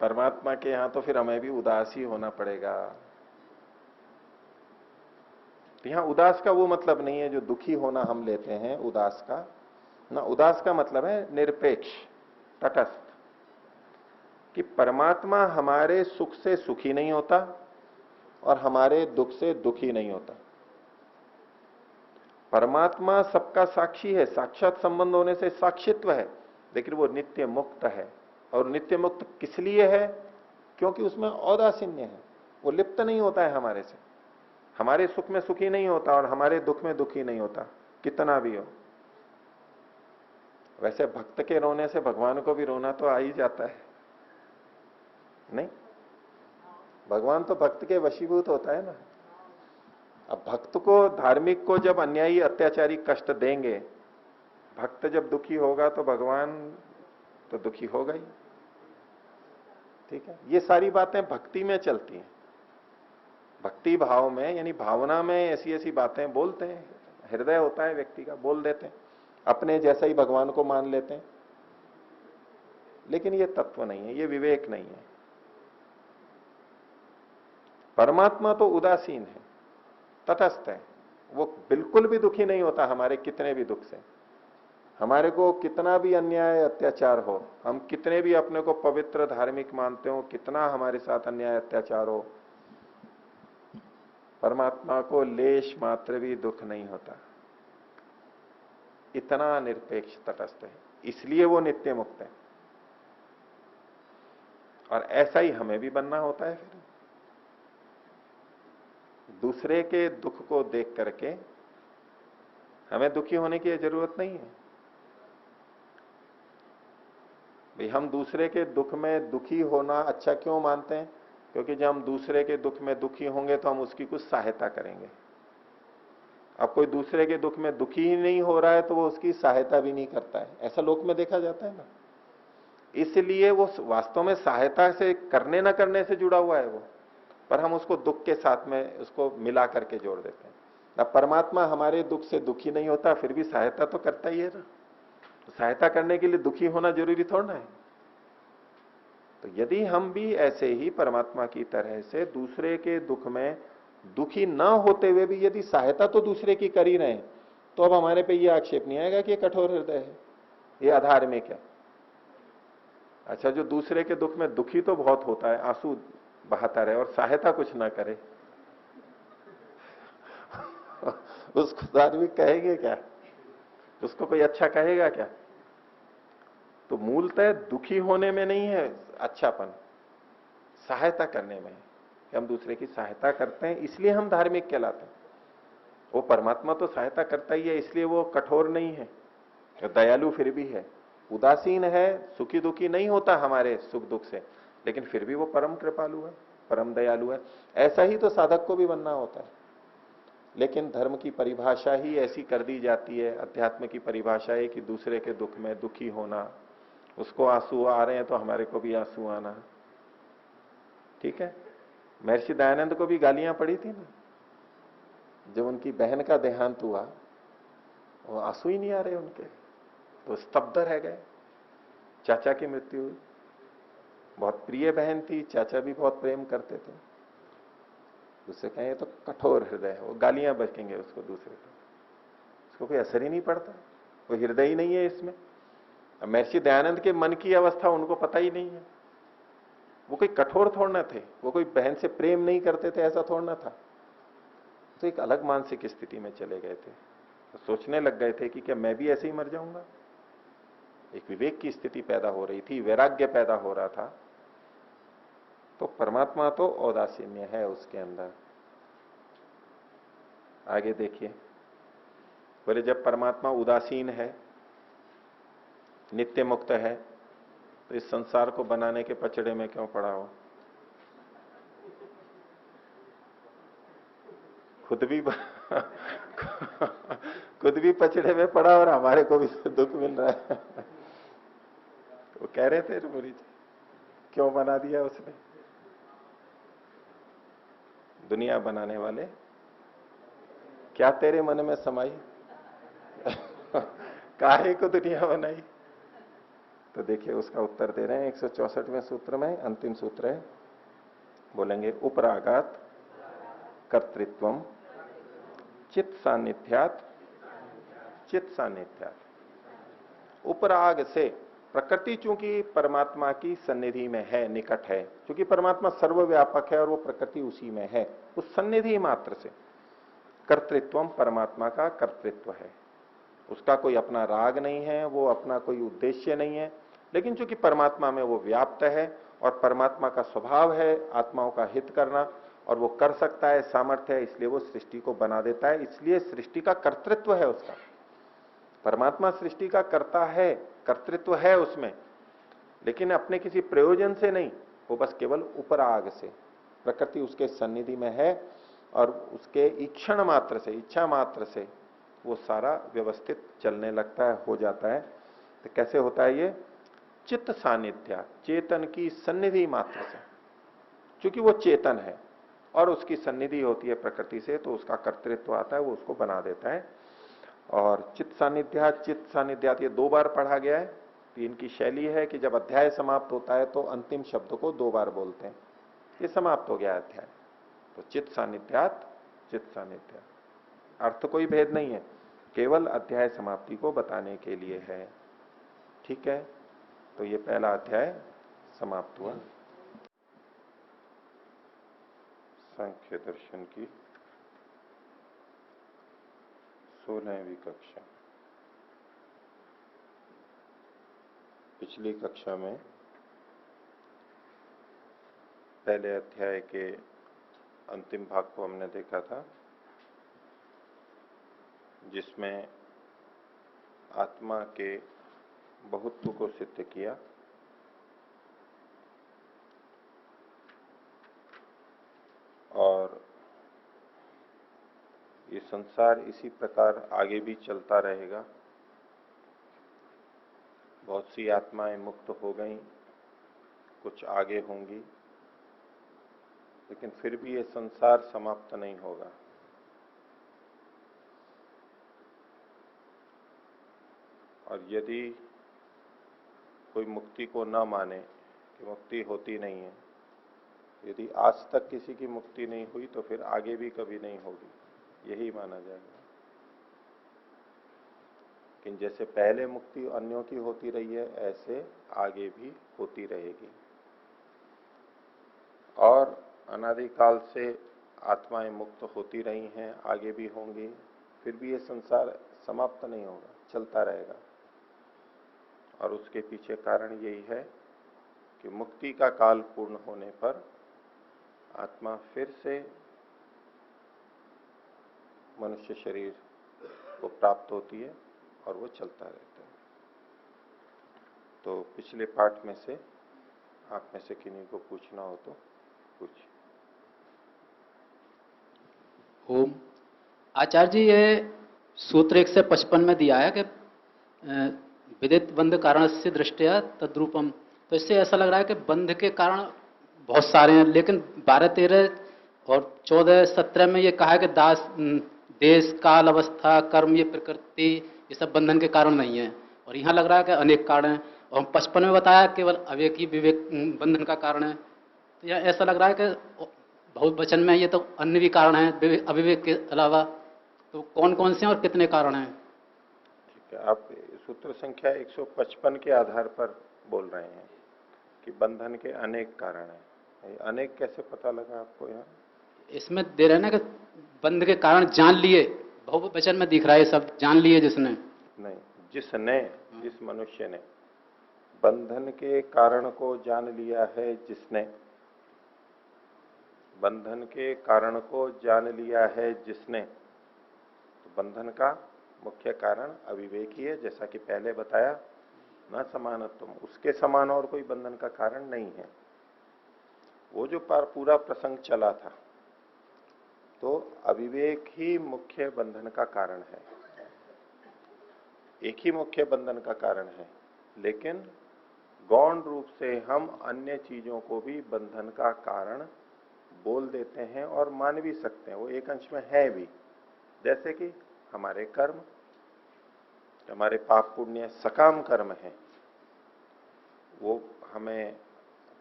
परमात्मा के यहां तो फिर हमें भी उदास ही होना पड़ेगा। तो यहां उदास का वो मतलब नहीं है जो दुखी होना हम लेते हैं उदास का ना। उदास का मतलब है निरपेक्ष, तटस्थ, कि परमात्मा हमारे सुख से सुखी नहीं होता और हमारे दुख से दुखी नहीं होता। परमात्मा सबका साक्षी है, साक्षात संबंध होने से साक्षित्व है, लेकिन वो नित्य मुक्त है। और नित्य मुक्त किस लिए है, क्योंकि उसमें औदासीन्य है, वो लिप्त नहीं होता है हमारे से, हमारे सुख में सुखी नहीं होता और हमारे दुख में दुखी नहीं होता, कितना भी हो। वैसे भक्त के रोने से भगवान को भी रोना तो आ ही जाता है, नहीं? भगवान तो भक्त के वशीभूत होता है ना। अब भक्त को, धार्मिक को जब अन्यायी अत्याचारी कष्ट देंगे, भक्त जब दुखी होगा तो भगवान तो दुखी होगा ही। ठीक है, ये सारी बातें भक्ति में चलती हैं। भक्ति भाव में, यानी भावना में ऐसी ऐसी बातें बोलते हैं, हृदय होता है व्यक्ति का, बोल देते हैं, अपने जैसा ही भगवान को मान लेते हैं। लेकिन ये तत्व नहीं है, ये विवेक नहीं है। परमात्मा तो उदासीन है, तटस्थ है, वो बिल्कुल भी दुखी नहीं होता हमारे कितने भी दुख से। हमारे को कितना भी अन्याय अत्याचार हो, हम कितने भी अपने को पवित्र धार्मिक मानते हो, कितना हमारे साथ अन्याय अत्याचार हो, परमात्मा को लेश मात्र भी दुख नहीं होता। इतना निरपेक्ष तटस्थ है, इसलिए वो नित्य मुक्त है। और ऐसा ही हमें भी बनना होता है। फिर दूसरे के दुख को देख करके हमें दुखी होने की जरूरत नहीं है भाई। हम दूसरे के दुख में दुखी होना अच्छा क्यों मानते हैं, क्योंकि जब हम दूसरे के दुख में दुखी होंगे तो हम उसकी कुछ सहायता करेंगे। अब कोई दूसरे के दुख में दुखी ही नहीं हो रहा है तो वो उसकी सहायता भी नहीं करता है, ऐसा लोक में देखा जाता है ना। इसलिए वो वास्तव में सहायता से करने ना करने से जुड़ा हुआ है वो, पर हम उसको दुख के साथ में उसको मिला करके जोड़ देते हैं। अब परमात्मा हमारे दुख से दुखी नहीं होता, फिर भी सहायता तो करता ही है ना। तो सहायता करने के लिए दुखी होना जरूरी थोड़ा ना है। तो यदि हम भी ऐसे ही परमात्मा की तरह से दूसरे के दुख में दुखी ना होते हुए भी यदि सहायता तो दूसरे की कर ही रहे हैं, तो अब हमारे पे ये आक्षेप नहीं आएगा कि ये कठोर हृदय है, ये अधार्मिक है। अच्छा, जो दूसरे के दुख में दुखी तो बहुत होता है, आंसू बहाता रहे और सहायता कुछ ना करे उसको धार्मिक कहेंगे क्या, उसको कोई अच्छा कहेगा क्या? तो मूलतः दुखी होने में नहीं है अच्छापन, सहायता करने में है कि हम दूसरे की सहायता करते हैं, इसलिए हम धार्मिक कहलाते हैं। वो परमात्मा तो सहायता करता ही है, इसलिए वो कठोर नहीं है, तो दयालु फिर भी है। उदासीन है, सुखी दुखी नहीं होता हमारे सुख दुख से, लेकिन फिर भी वो परम कृपालु है, परम दयालु है। ऐसा ही तो साधक को भी बनना होता है। लेकिन धर्म की परिभाषा ही ऐसी कर दी जाती है, अध्यात्म की परिभाषा है कि दूसरे के दुख में दुखी होना, उसको आंसू आ रहे हैं तो हमारे को भी आंसू आना। ठीक है, महर्षि दयानंद को भी गालियां पड़ी थी ना, जब उनकी बहन का देहांत हुआ, वो आंसू ही नहीं आ रहे उनके, तो स्तब्ध रह गए। चाचा की मृत्यु हुई, बहुत प्रिय बहन थी, चाचा भी बहुत प्रेम करते थे। उससे कहें तो कठोर हृदय है, वो गालियां बकेंगे उसको दूसरे को, उसको कोई असर ही नहीं पड़ता, वो हृदय ही नहीं है इसमें। अब महर्षि दयानंद के मन की अवस्था उनको पता ही नहीं है। वो कोई कठोर थोड़ना थे, वो कोई बहन से प्रेम नहीं करते थे, ऐसा थोड़ना था। तो एक अलग मानसिक स्थिति में चले गए थे, तो सोचने लग गए थे कि क्या मैं भी ऐसे ही मर जाऊंगा। एक विवेक की स्थिति पैदा हो रही थी, वैराग्य पैदा हो रहा था। तो परमात्मा तो औदासीन्य है उसके अंदर। आगे देखिए, बोले जब परमात्मा उदासीन है, नित्य मुक्त है, तो इस संसार को बनाने के पचड़े में क्यों पड़ा हो? खुद भी खुद भी पचड़े में पड़ा और हमारे को भी दुख मिल रहा है। वो कह रहे थे मुरी जी, क्यों बना दिया उसने? दुनिया बनाने वाले, क्या तेरे मन में समाई? काहे को दुनिया बनाई? तो देखिए उसका उत्तर दे रहे हैं 164वें सूत्र में, अंतिम सूत्र है। बोलेंगे उपरागात कर्तृत्वम चित्त सान्निध्यात चित्त सान्निध्यात। उपराग से, प्रकृति चूंकि परमात्मा की सन्निधि में है, निकट है, क्योंकि परमात्मा सर्वव्यापक है और वो प्रकृति उसी में है, उस सन्निधि मात्र से कर्तृत्वम, परमात्मा का कर्तृत्व है। उसका कोई अपना राग नहीं है, वो अपना कोई उद्देश्य नहीं है, लेकिन चूंकि परमात्मा में वो व्याप्त है और परमात्मा का स्वभाव है आत्माओं का हित करना, और वो कर सकता है, सामर्थ्य है, इसलिए वो सृष्टि को बना देता है। इसलिए सृष्टि का कर्तृत्व है उसका। परमात्मा सृष्टि का कर्ता है, कर्तृत्व है उसमें, लेकिन अपने किसी प्रयोजन से नहीं, वो बस केवल उपराग से, प्रकृति उसके सन्निधि में है और उसके ईक्षण मात्र से, इच्छा मात्र से वो सारा व्यवस्थित चलने लगता है, हो जाता है। तो कैसे होता है ये? चित्त सानिध्या, चेतन की सन्निधि मात्र से, क्योंकि वो चेतन है और उसकी सन्निधि होती है प्रकृति से, तो उसका कर्तृत्व आता है, वो उसको बना देता है। और चित्त सानिध्यात ये 2 बार पढ़ा गया है। तो इनकी शैली है कि जब अध्याय समाप्त होता है तो अंतिम शब्द को 2 बार बोलते हैं। ये समाप्त हो गया अध्याय, तो चित्त सानिध्यात, अर्थ कोई भेद नहीं है, केवल अध्याय समाप्ति को बताने के लिए है। ठीक है, तो ये पहला अध्याय समाप्त हुआ। सांख्य दर्शन की 16वीं कक्षा। पिछली कक्षा में पहले अध्याय के अंतिम भाग को हमने देखा था, जिसमें आत्मा के बहुत्व को सिद्ध किया और ये संसार इसी प्रकार आगे भी चलता रहेगा। बहुत सी आत्माएं मुक्त हो गईं, कुछ आगे होंगी, लेकिन फिर भी ये संसार समाप्त नहीं होगा। और यदि कोई मुक्ति को न माने कि मुक्ति होती नहीं है, यदि आज तक किसी की मुक्ति नहीं हुई तो फिर आगे भी कभी नहीं होगी, यही माना जाएगा। लेकिन जैसे पहले मुक्ति अन्यों की होती रही है, ऐसे आगे भी होती रहेगी। और अनादिकाल से आत्माएं मुक्त होती रही हैं, आगे भी होंगी, फिर भी ये संसार समाप्त नहीं होगा, चलता रहेगा। और उसके पीछे कारण यही है कि मुक्ति का काल पूर्ण होने पर आत्मा फिर से मनुष्य शरीर को प्राप्त होती है और वो चलता रहता है। तो पिछले पाठ में से आप में से किन्हीं को पूछना हो तो पूछिए। ओम। आचार्य जी, ये सूत्र 155 में दिया है कि विदित बंध कारण से दृष्टिया तद्रूपम, तो इससे ऐसा लग रहा है कि बंध के कारण बहुत सारे हैं, लेकिन 12, 13 और 14, 17 में ये कहा है कि देश, काल, अवस्था, कर्म, ये प्रकृति, ये सब बंधन के कारण नहीं है। और यहाँ लग रहा है कि अनेक कारण हैं। और हम 55 में बताया केवल अविवेक ही विवेक बंधन का कारण है। तो यह ऐसा लग रहा है कि बहुवचन में ये तो अन्य भी कारण हैं अविवेक के अलावा। तो कौन कौन से हैं और कितने कारण हैं? ठीक है, आप सूत्र संख्या 155 के आधार पर बोल रहे हैं कि बंधन के अनेक कारण हैं। ये अनेक कैसे पता लगा आपको यहाँ? इसमें दे रहे हैं ना कि बंध के कारण जान लिए, बहुवचन में दिख रहा है ये सब, जान लिए जिसने। नहीं, जिसने, जिस मनुष्य ने बंधन के कारण को जान लिया है, जिसने बंधन के कारण को जान लिया है जिसने, तो बंधन का मुख्य कारण अविवेक ही है, जैसा कि पहले बताया। न समानत्व, उसके समान और कोई बंधन का कारण नहीं है। वो जो पूरा प्रसंग चला था, तो अविवेक ही मुख्य बंधन का कारण है, एक ही मुख्य बंधन का कारण है। लेकिन गौण रूप से हम अन्य चीजों को भी बंधन का कारण बोल देते हैं और मान भी सकते हैं, वो एक अंश में है भी। जैसे कि हमारे कर्म, हमारे पाप पुण्य सकाम कर्म है, वो हमें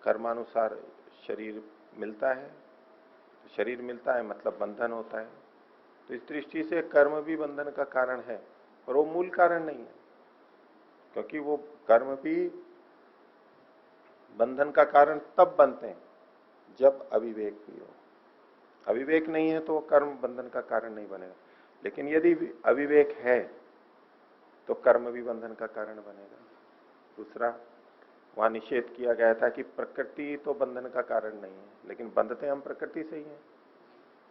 कर्मानुसार शरीर मिलता है। तो शरीर मिलता है मतलब बंधन होता है। तो इस दृष्टि से कर्म भी बंधन का कारण है, पर वो मूल कारण नहीं है, क्योंकि वो कर्म भी बंधन का कारण तब बनते हैं जब अविवेक भी हो। अविवेक नहीं है तो कर्म बंधन का कारण नहीं बनेगा। लेकिन यदि अविवेक है तो कर्म भी बंधन का कारण बनेगा। दूसरा, वहां निषेध किया गया था कि प्रकृति तो बंधन का कारण नहीं है, लेकिन बंधते हम प्रकृति से ही हैं।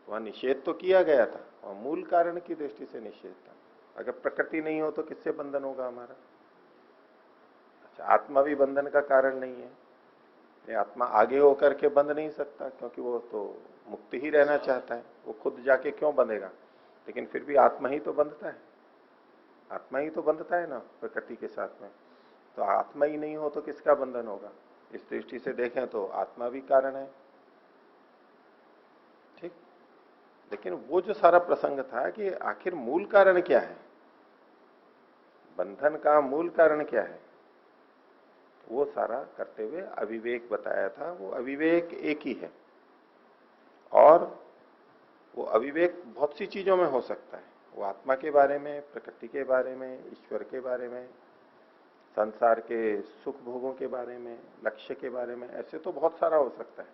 वहां निषेध तो किया गया था, और मूल कारण की दृष्टि से निषेध था। अगर प्रकृति नहीं हो तो किससे बंधन होगा हमारा? अच्छा, आत्मा भी बंधन का कारण नहीं है। ये आत्मा आगे होकर के बंध नहीं सकता, क्योंकि वो तो मुक्ति ही रहना चाहता है। वो खुद जाके क्यों बंधेगा? लेकिन फिर भी आत्मा ही तो बंधता है, आत्मा ही तो बंधता है ना प्रकृति के साथ में। तो आत्मा ही नहीं हो तो किसका बंधन होगा? इस दृष्टि से देखें तो आत्मा भी कारण है। ठीक, लेकिन वो जो सारा प्रसंग था कि आखिर मूल कारण क्या है, बंधन का मूल कारण क्या है, वो सारा करते हुए अविवेक बताया था। वो अविवेक एक ही है, और वो अविवेक बहुत सी चीजों में हो सकता है। वो आत्मा के बारे में, प्रकृति के बारे में, ईश्वर के बारे में, संसार के सुख भोगों के बारे में, लक्ष्य के बारे में, ऐसे तो बहुत सारा हो सकता है।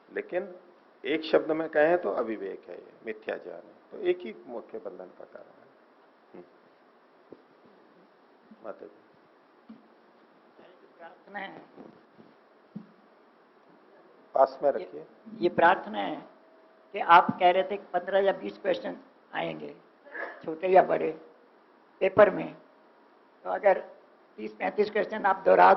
लेकिन एक शब्द में कहें तो अविवेक है, ये मिथ्या ज्ञान है। तो एक ही मुख्य बंधन का कारण है। माता जी, प्रार्थना है, पास में रखिए। ये प्रार्थना है कि आप कह रहे थे कि 15 या 20 क्वेश्चन आएंगे, छोटे या बड़े, पेपर में। तो अगर 30-35 क्वेश्चन आप दोहरा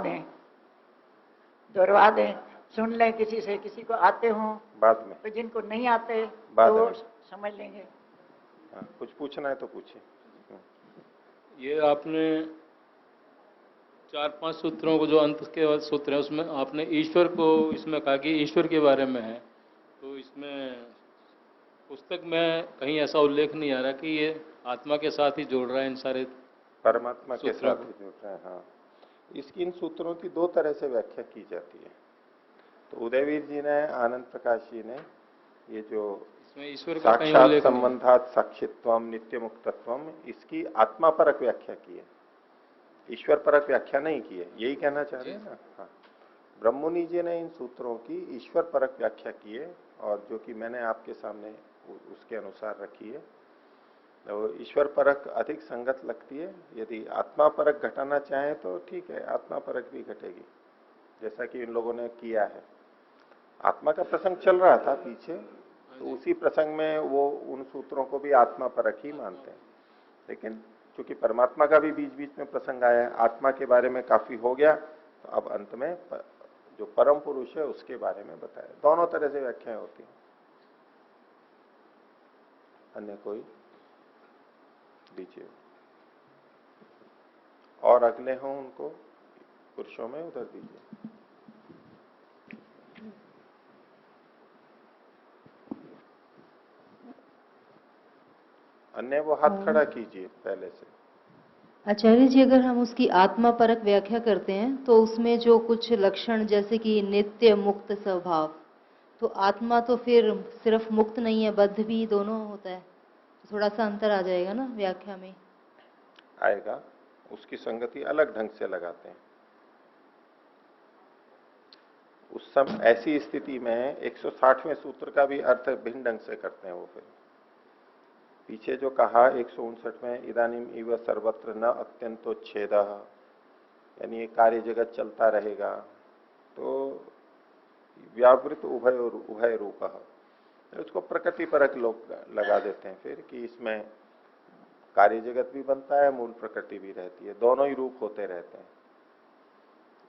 दें, सुन लें किसी से, किसी को आते हों बाद में, तो जिनको नहीं आते बाद तो वो में समझ लेंगे। हाँ, कुछ पूछना है तो पूछिए। ये आपने 4-5 सूत्रों को, जो अंत के सूत्र है, उसमें आपने ईश्वर को इसमें कहा कि ईश्वर के बारे में है। तो इसमें पुस्तक में कहीं ऐसा उल्लेख नहीं आ रहा कि ये आत्मा के साथ ही जोड़ रहा है इन सारे परमात्मा के सूत्रों साथ को। ही जुड़ रहे हैं। हाँ, इसकी इन सूत्रों की दो तरह से व्याख्या की जाती है। तो उदयवीर जी ने, आनंद प्रकाश जी ने, ये जो इसमें ईश्वर का कहीं साक्षात उल्लेख नहीं। संबंधात साक्षित्वम नित्य मुक्तत्वम, इसकी आत्मा परक व्याख्या की है, ईश्वर परक व्याख्या नहीं की है। यही कहना चाह रहे हैं ना? हाँ, ब्रह्ममुनि जी ने इन सूत्रों की ईश्वर परक व्याख्या की है, और जो कि मैंने आपके सामने उसके अनुसार रखी है। तो ईश्वर परक अधिक संगत लगती है। यदि आत्मा परक घटाना चाहें तो ठीक है, आत्मा परक भी घटेगी, जैसा कि इन लोगों ने किया है। आत्मा का प्रसंग चल रहा था पीछे, तो उसी प्रसंग में वो उन सूत्रों को भी आत्मा परक ही मानते हैं। लेकिन चूंकि परमात्मा का भी बीच बीच में प्रसंग आया है, आत्मा के बारे में काफी हो गया, तो अब अंत में जो परम पुरुष है उसके बारे में बताया। दोनों तरह से व्याख्याएं होती हैं। अन्य कोई दीजिए, और अगले हों उनको पुरुषों में उधर दीजिए। अन्य वो हाथ खड़ा कीजिए पहले से। आचार्य जी, अगर हम उसकी आत्मा परक व्याख्या करते हैं तो उसमें जो कुछ लक्षण जैसे कि नित्य मुक्त स्वभाव, तो आत्मा तो फिर सिर्फ मुक्त नहीं है, बद्ध भी दोनों होता है, तो थोड़ा सा अंतर आ जाएगा ना व्याख्या में। आएगा, उसकी संगति अलग ढंग से लगाते हैं। उस समय ऐसी स्थिति में 160वें सूत्र का भी अर्थ भिन्न ढंग से करते हैं वो। फिर पीछे जो कहा 159 में इदानीम इव सर्वत्र न अत्यंतो छेद, यानी ये कार्य जगत चलता रहेगा, तो व्यावृत उभय रूप, उसको प्रकृति परक लोग लगा देते हैं फिर कि इसमें कार्य जगत भी बनता है, मूल प्रकृति भी रहती है, दोनों ही रूप होते रहते हैं।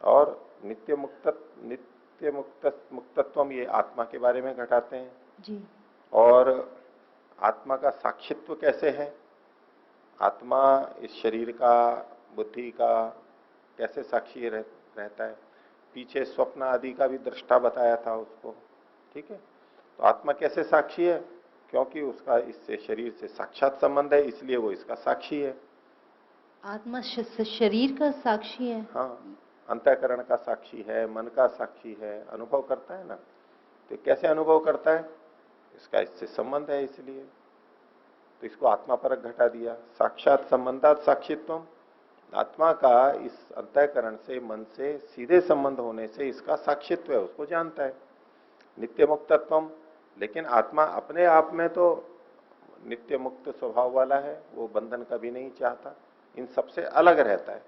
और नित्य मुक्तत्वम ये आत्मा के बारे में घटाते हैं जी। और आत्मा का साक्षित्व कैसे है, आत्मा इस शरीर का, बुद्धि का कैसे साक्षी रहता है। पीछे स्वप्न आदि का भी दृष्टा बताया था उसको, ठीक है। तो आत्मा कैसे साक्षी है, क्योंकि उसका इससे शरीर से साक्षात संबंध है, इसलिए वो इसका साक्षी है। आत्मा शरीर का साक्षी है? हाँ, अंतःकरण का साक्षी है, मन का साक्षी है, अनुभव करता है ना। तो कैसे अनुभव करता है, इसका इससे संबंध है, इसलिए तो इसको आत्मा परक घटा दिया। साक्षात संबंधात साक्षित्वम, आत्मा का इस अंतःकरण से, मन से सीधे संबंध होने से इसका साक्षित्व है, उसको जानता है। नित्य मुक्तत्वम, लेकिन आत्मा अपने आप में तो नित्य मुक्त स्वभाव वाला है, वो बंधन कभी नहीं चाहता, इन सबसे अलग रहता है।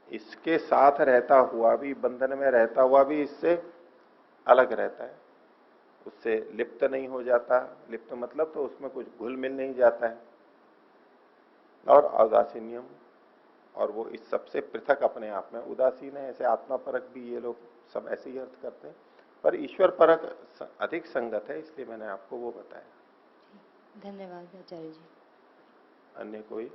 इसके साथ रहता हुआ भी, बंधन में रहता हुआ भी इससे अलग रहता है, उससे लिप्त नहीं हो जाता। लिप्त मतलब तो उसमें कुछ घुल मिल नहीं जाता है। और औदासीन्यम, और वो इस सबसे पृथक अपने आप में उदासीन है। ऐसे आत्मा परक भी ये लोग सब ऐसे ही अर्थ करते हैं, पर ईश्वर परक अधिक संगत है, इसलिए मैंने आपको वो बताया। धन्यवाद आचार्य जी। अन्य कोई?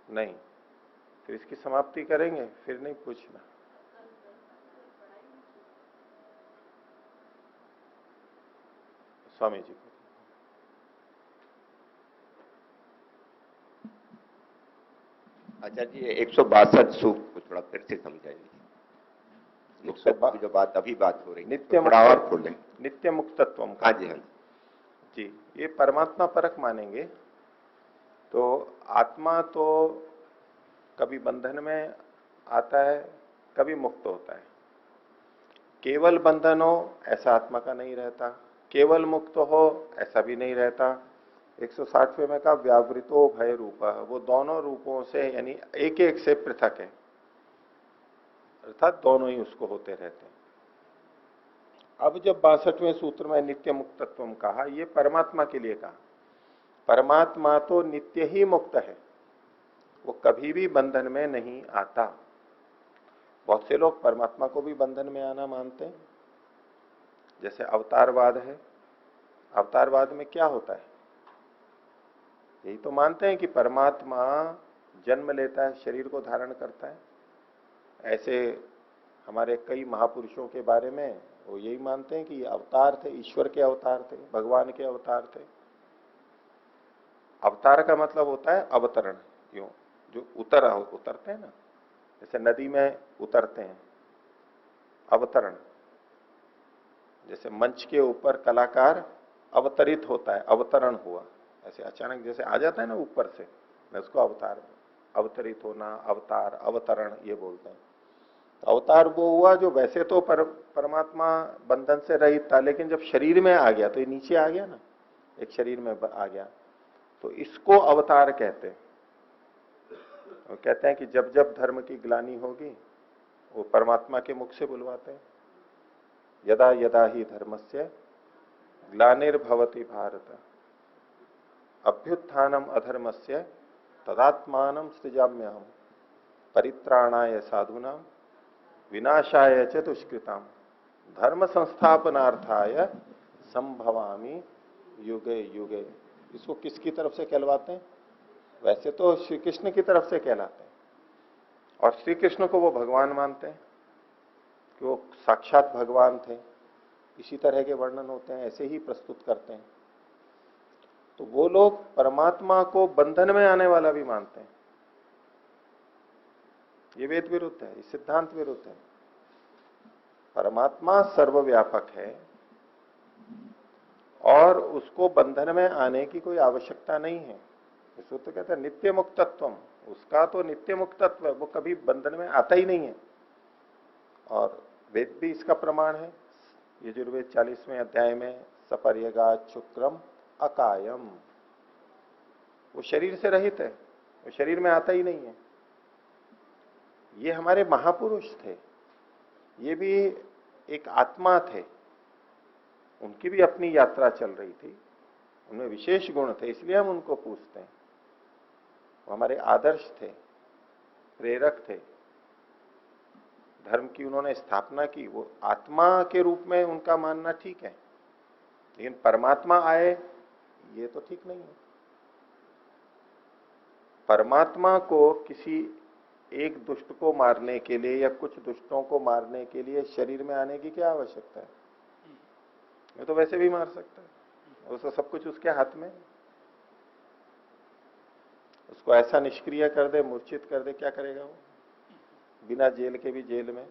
नहीं, तो इसकी समाप्ति करेंगे, फिर नहीं पूछना। स्वामी जी को। आचार्य जी 162 सूक्त को थोड़ा फिर से समझाइए। 162 की जो बात अभी बात हो रही है, नित्य थोड़ा और खोलें। नित्य मुक्तत्व। हाँ जी, हाँ जी, ये परमात्मा परक मानेंगे तो आत्मा तो कभी बंधन में आता है, कभी मुक्त होता है। केवल बंधन हो ऐसा आत्मा का नहीं रहता, केवल मुक्त हो ऐसा भी नहीं रहता। 160वें में का व्यावृतो भय रूप, वो दोनों रूपों से यानी एक एक से पृथक है, अर्थात दोनों ही उसको होते रहते हैं। अब जब 62वें सूत्र में नित्य मुक्तत्व कहा, ये परमात्मा के लिए कहा। परमात्मा तो नित्य ही मुक्त है, वो कभी भी बंधन में नहीं आता। बहुत से लोग परमात्मा को भी बंधन में आना मानते हैं, जैसे अवतारवाद है। अवतारवाद में क्या होता है, यही तो मानते हैं कि परमात्मा जन्म लेता है, शरीर को धारण करता है। ऐसे हमारे कई महापुरुषों के बारे में वो यही मानते हैं कि ये अवतार थे, ईश्वर के अवतार थे, भगवान के अवतार थे। अवतार का मतलब होता है अवतरण, यूं जो उतरते हैं ना, जैसे नदी में उतरते हैं, अवतरण। जैसे मंच के ऊपर कलाकार अवतरित होता है, अवतरण हुआ, ऐसे अचानक जैसे आ जाता है ना ऊपर से, मैं उसको अवतार, अवतरित होना, अवतार, अवतरण ये बोलते हैं। अवतार वो हुआ जो वैसे तो परमात्मा बंधन से रहित था, लेकिन जब शरीर में आ गया तो ये नीचे आ गया ना, एक शरीर में आ गया, तो इसको अवतार कहते हैं। वो कहते हैं कि जब जब धर्म की ग्लानि होगी, वो परमात्मा के मुख से बुलवाते हैं, यदा यदा ही धर्मस्य ग्लानिर्भवति भारत अभ्युत्थानम अधर्मस्य तदात्मानं सृजाम्यहम् परित्राणाय साधूनां विनाशाय च दुष्कृताम धर्म संस्थापनार्थाय संभवामि युगे युगे। इसको किसकी तरफ से कहलवाते हैं? वैसे तो श्री कृष्ण की तरफ से कहलाते हैं, और श्री कृष्ण को वो भगवान मानते हैं, कि वो साक्षात भगवान थे, इसी तरह के वर्णन होते हैं, ऐसे ही प्रस्तुत करते हैं। तो वो लोग परमात्मा को बंधन में आने वाला भी मानते हैं। ये वेद विरुद्ध है, ये सिद्धांत विरुद्ध है। परमात्मा सर्वव्यापक है और उसको बंधन में आने की कोई आवश्यकता नहीं है। इसको तो कहते हैं नित्य मुक्तत्वम, उसका तो नित्य मुक्तत्व है, वो कभी बंधन में आता ही नहीं है। और वेद भी इसका प्रमाण है। यजुर्वेद 40वें अध्याय में सपर्यगात शुक्रम अकायम, वो शरीर से रहित है, वो शरीर में आता ही नहीं है। ये हमारे महापुरुष थे, ये भी एक आत्मा थे, उनकी भी अपनी यात्रा चल रही थी, उनमें विशेष गुण थे, इसलिए हम उनको पूछते हैं। वो हमारे आदर्श थे, प्रेरक थे, धर्म की उन्होंने स्थापना की, वो आत्मा के रूप में उनका मानना ठीक है, लेकिन परमात्मा आए ये तो ठीक नहीं है। परमात्मा को किसी एक दुष्ट को मारने के लिए या कुछ दुष्टों को मारने के लिए शरीर में आने की क्या आवश्यकता है? वो तो वैसे भी मार सकता है, उसको सब कुछ उसके हाथ में। उसको ऐसा निष्क्रिय कर दे, मूर्छित कर दे, क्या करेगा वो? बिना जेल के भी जेल में,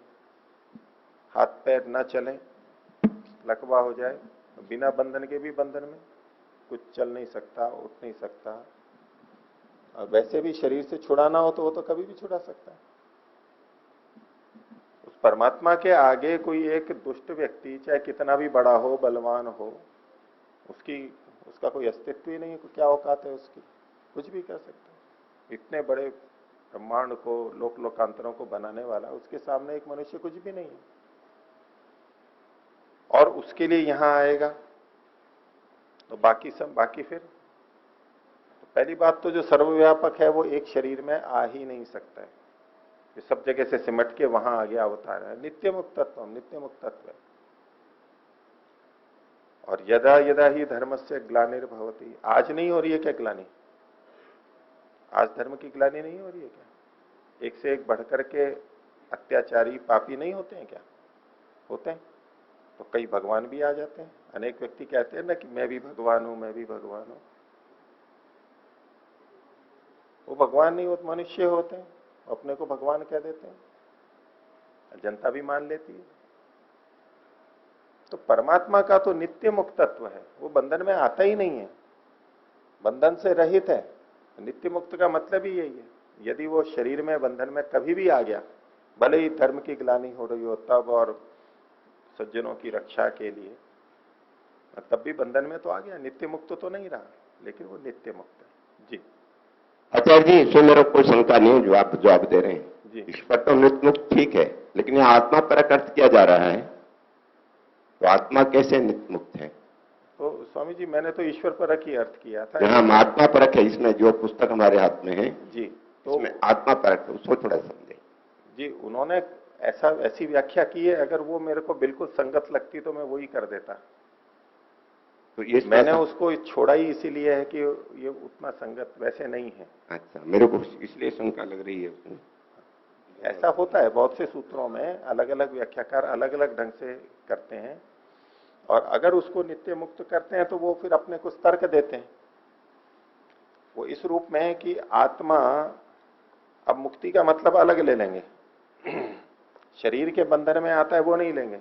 हाथ पैर ना चले, लकवा हो जाए, बिना बंधन के भी बंधन में, कुछ चल नहीं सकता, उठ नहीं सकता। और वैसे भी शरीर से छुड़ाना हो तो वो तो कभी भी छुड़ा सकता है। उस परमात्मा के आगे कोई एक दुष्ट व्यक्ति चाहे कितना भी बड़ा हो, बलवान हो, उसका कोई अस्तित्व ही नहीं है। क्या औकात है उसकी? कुछ भी कर सकता है। इतने बड़े ब्रह्मांड को, लोक लोकांतरों को बनाने वाला, उसके सामने एक मनुष्य कुछ भी नहीं है। और उसके लिए यहां आएगा तो बाकी सब, बाकी फिर तो पहली बात तो जो सर्वव्यापक है वो एक शरीर में आ ही नहीं सकता है, ये सब जगह से सिमट के वहां आगे अवतार है। नित्य मुक्तत्व, नित्य मुक्तत्व है। और यदा यदा ही धर्मस्य ग्लानिर्भवति, आज नहीं हो रही है क्या ग्लानि? आज धर्म की ग्लानि नहीं हो रही है क्या? एक से एक बढ़कर के अत्याचारी पापी नहीं होते हैं क्या? होते हैं। तो कई भगवान भी आ जाते हैं। अनेक व्यक्ति कहते हैं ना कि मैं भी भगवान हूं, मैं भी भगवान हूं। वो भगवान नहीं, वो मनुष्य होते हैं, अपने को भगवान कह देते हैं, जनता भी मान लेती है। तो परमात्मा का तो नित्य मुक्तत्व है, वो बंधन में आता ही नहीं है, बंधन से रहित है। नित्य मुक्त का मतलब ही यही है। यदि वो शरीर में बंधन में कभी भी आ गया, भले ही धर्म की ग्लानि हो रही हो तब, और सज्जनों की रक्षा के लिए, तब भी बंधन में तो आ गया, नित्य मुक्त तो नहीं रहा, लेकिन वो नित्य मुक्त है। जी आचार्य जी, इसमें मेरा कोई शंका नहीं है जो आप जवाब दे रहे हैं जी। ईश्वर तो नित्य मुक्त ठीक है, लेकिन यह आत्मा परक अर्थ किया जा रहा है, तो आत्मा कैसे नित्य मुक्त है? तो स्वामी जी, मैंने तो ईश्वर परक ही अर्थ किया था। जहां आत्मा परक है, इसमें जो पुस्तक हमारे हाथ में है जी, तो उसमें आत्मा परक, उसको थोड़ा समझे जी। उन्होंने ऐसी व्याख्या की है, अगर वो मेरे को बिल्कुल संगत लगती तो मैं वही कर देता। तो ये मैंने उसको छोड़ा ही इसीलिए है कि ये उतना संगत वैसे नहीं है। अच्छा, मेरे को इसलिए शंका लग रही है उसमें। ऐसा होता है, बहुत से सूत्रों में अलग अलग व्याख्याकार अलग अलग ढंग से करते हैं, और अगर उसको नित्य मुक्त करते हैं तो वो फिर अपने कुछ तर्क देते हैं। वो इस रूप में है कि आत्मा, अब मुक्ति का मतलब अलग ले लेंगे, शरीर के बंधन में आता है वो नहीं लेंगे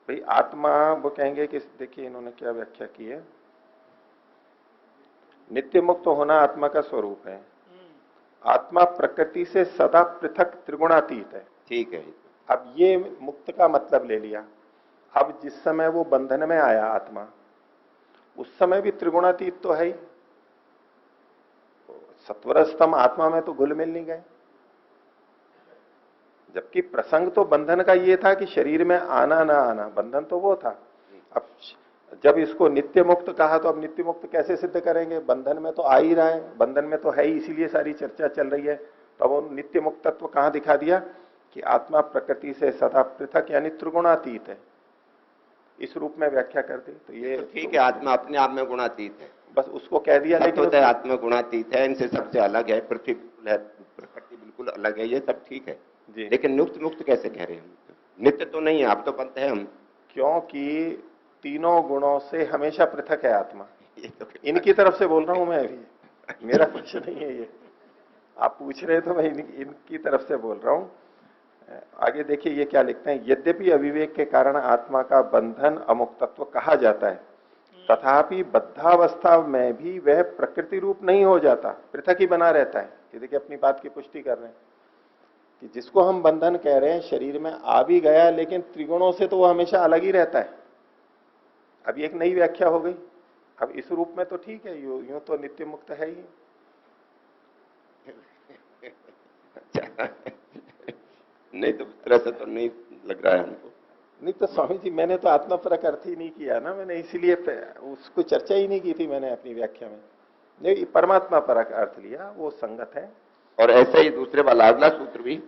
भाई। आत्मा, वो कहेंगे कि देखिए इन्होंने क्या व्याख्या की है, नित्य मुक्त होना आत्मा का स्वरूप है। आत्मा प्रकृति से सदा पृथक त्रिगुणातीत है। ठीक है। अब ये मुक्त का मतलब ले लिया। अब जिस समय वो बंधन में आया आत्मा, उस समय भी त्रिगुणातीत तो है ही। सत्वर स्तंभ आत्मा में तो घुल मिल नहीं गए, जबकि प्रसंग तो बंधन का ये था कि शरीर में आना ना आना, बंधन तो वो था। अब जब इसको नित्य मुक्त कहा तो अब नित्य मुक्त कैसे सिद्ध करेंगे? बंधन में तो आ ही रहा है, बंधन में तो है ही, इसीलिए सारी चर्चा चल रही है। तो अब वो नित्य मुक्त तत्व कहां दिखा दिया कि आत्मा प्रकृति से सदा पृथक यानी त्रिगुणातीत है, इस रूप में व्याख्या कर दी। तो ये तो ठीक है, आत्मा अपने आप में गुणातीत है, बस उसको कह दिया। लेकिन आत्मा गुणातीत है, इनसे सबसे अलग है, पृथ्वी है, प्रकृति बिल्कुल अलग है, ये सब ठीक है जी। लेकिन नित्य मुक्त कैसे कह रहे हैं? नित्य तो नहीं है, आप तो पंत है हम। क्योंकि तीनों गुणों से हमेशा पृथक है आत्मा। ये तो इनकी तरफ से बोल रहा हूं मैं अभी, मेरा पक्ष नहीं है ये। आप पूछ रहे तो मैं इनकी तरफ से बोल रहा हूं। आगे देखिए ये क्या लिखते हैं, यद्यपि अविवेक के कारण आत्मा का बंधन अमुक्तत्व कहा जाता है, तथापि बद्धावस्था में भी वह प्रकृति रूप नहीं हो जाता, पृथक ही बना रहता है। ये देखिए अपनी बात की पुष्टि कर रहे हैं कि जिसको हम बंधन कह रहे हैं शरीर में आ भी गया, लेकिन त्रिगुणों से तो वो हमेशा अलग ही रहता है। अभी एक नई व्याख्या हो गई। अब इस रूप में तो ठीक है, यूं तो नित्य मुक्त है ही। नहीं तो इस तरह से तो नहीं लग रहा है हमको। नहीं तो स्वामी जी मैंने तो आत्मा परक अर्थ ही नहीं किया ना, मैंने इसीलिए उसको चर्चा ही नहीं की थी मैंने अपनी व्याख्या में। नहीं, परमात्मा परक अर्थ लिया, वो संगत है। और ऐसे ही दूसरे वाला अगला सूत्र भी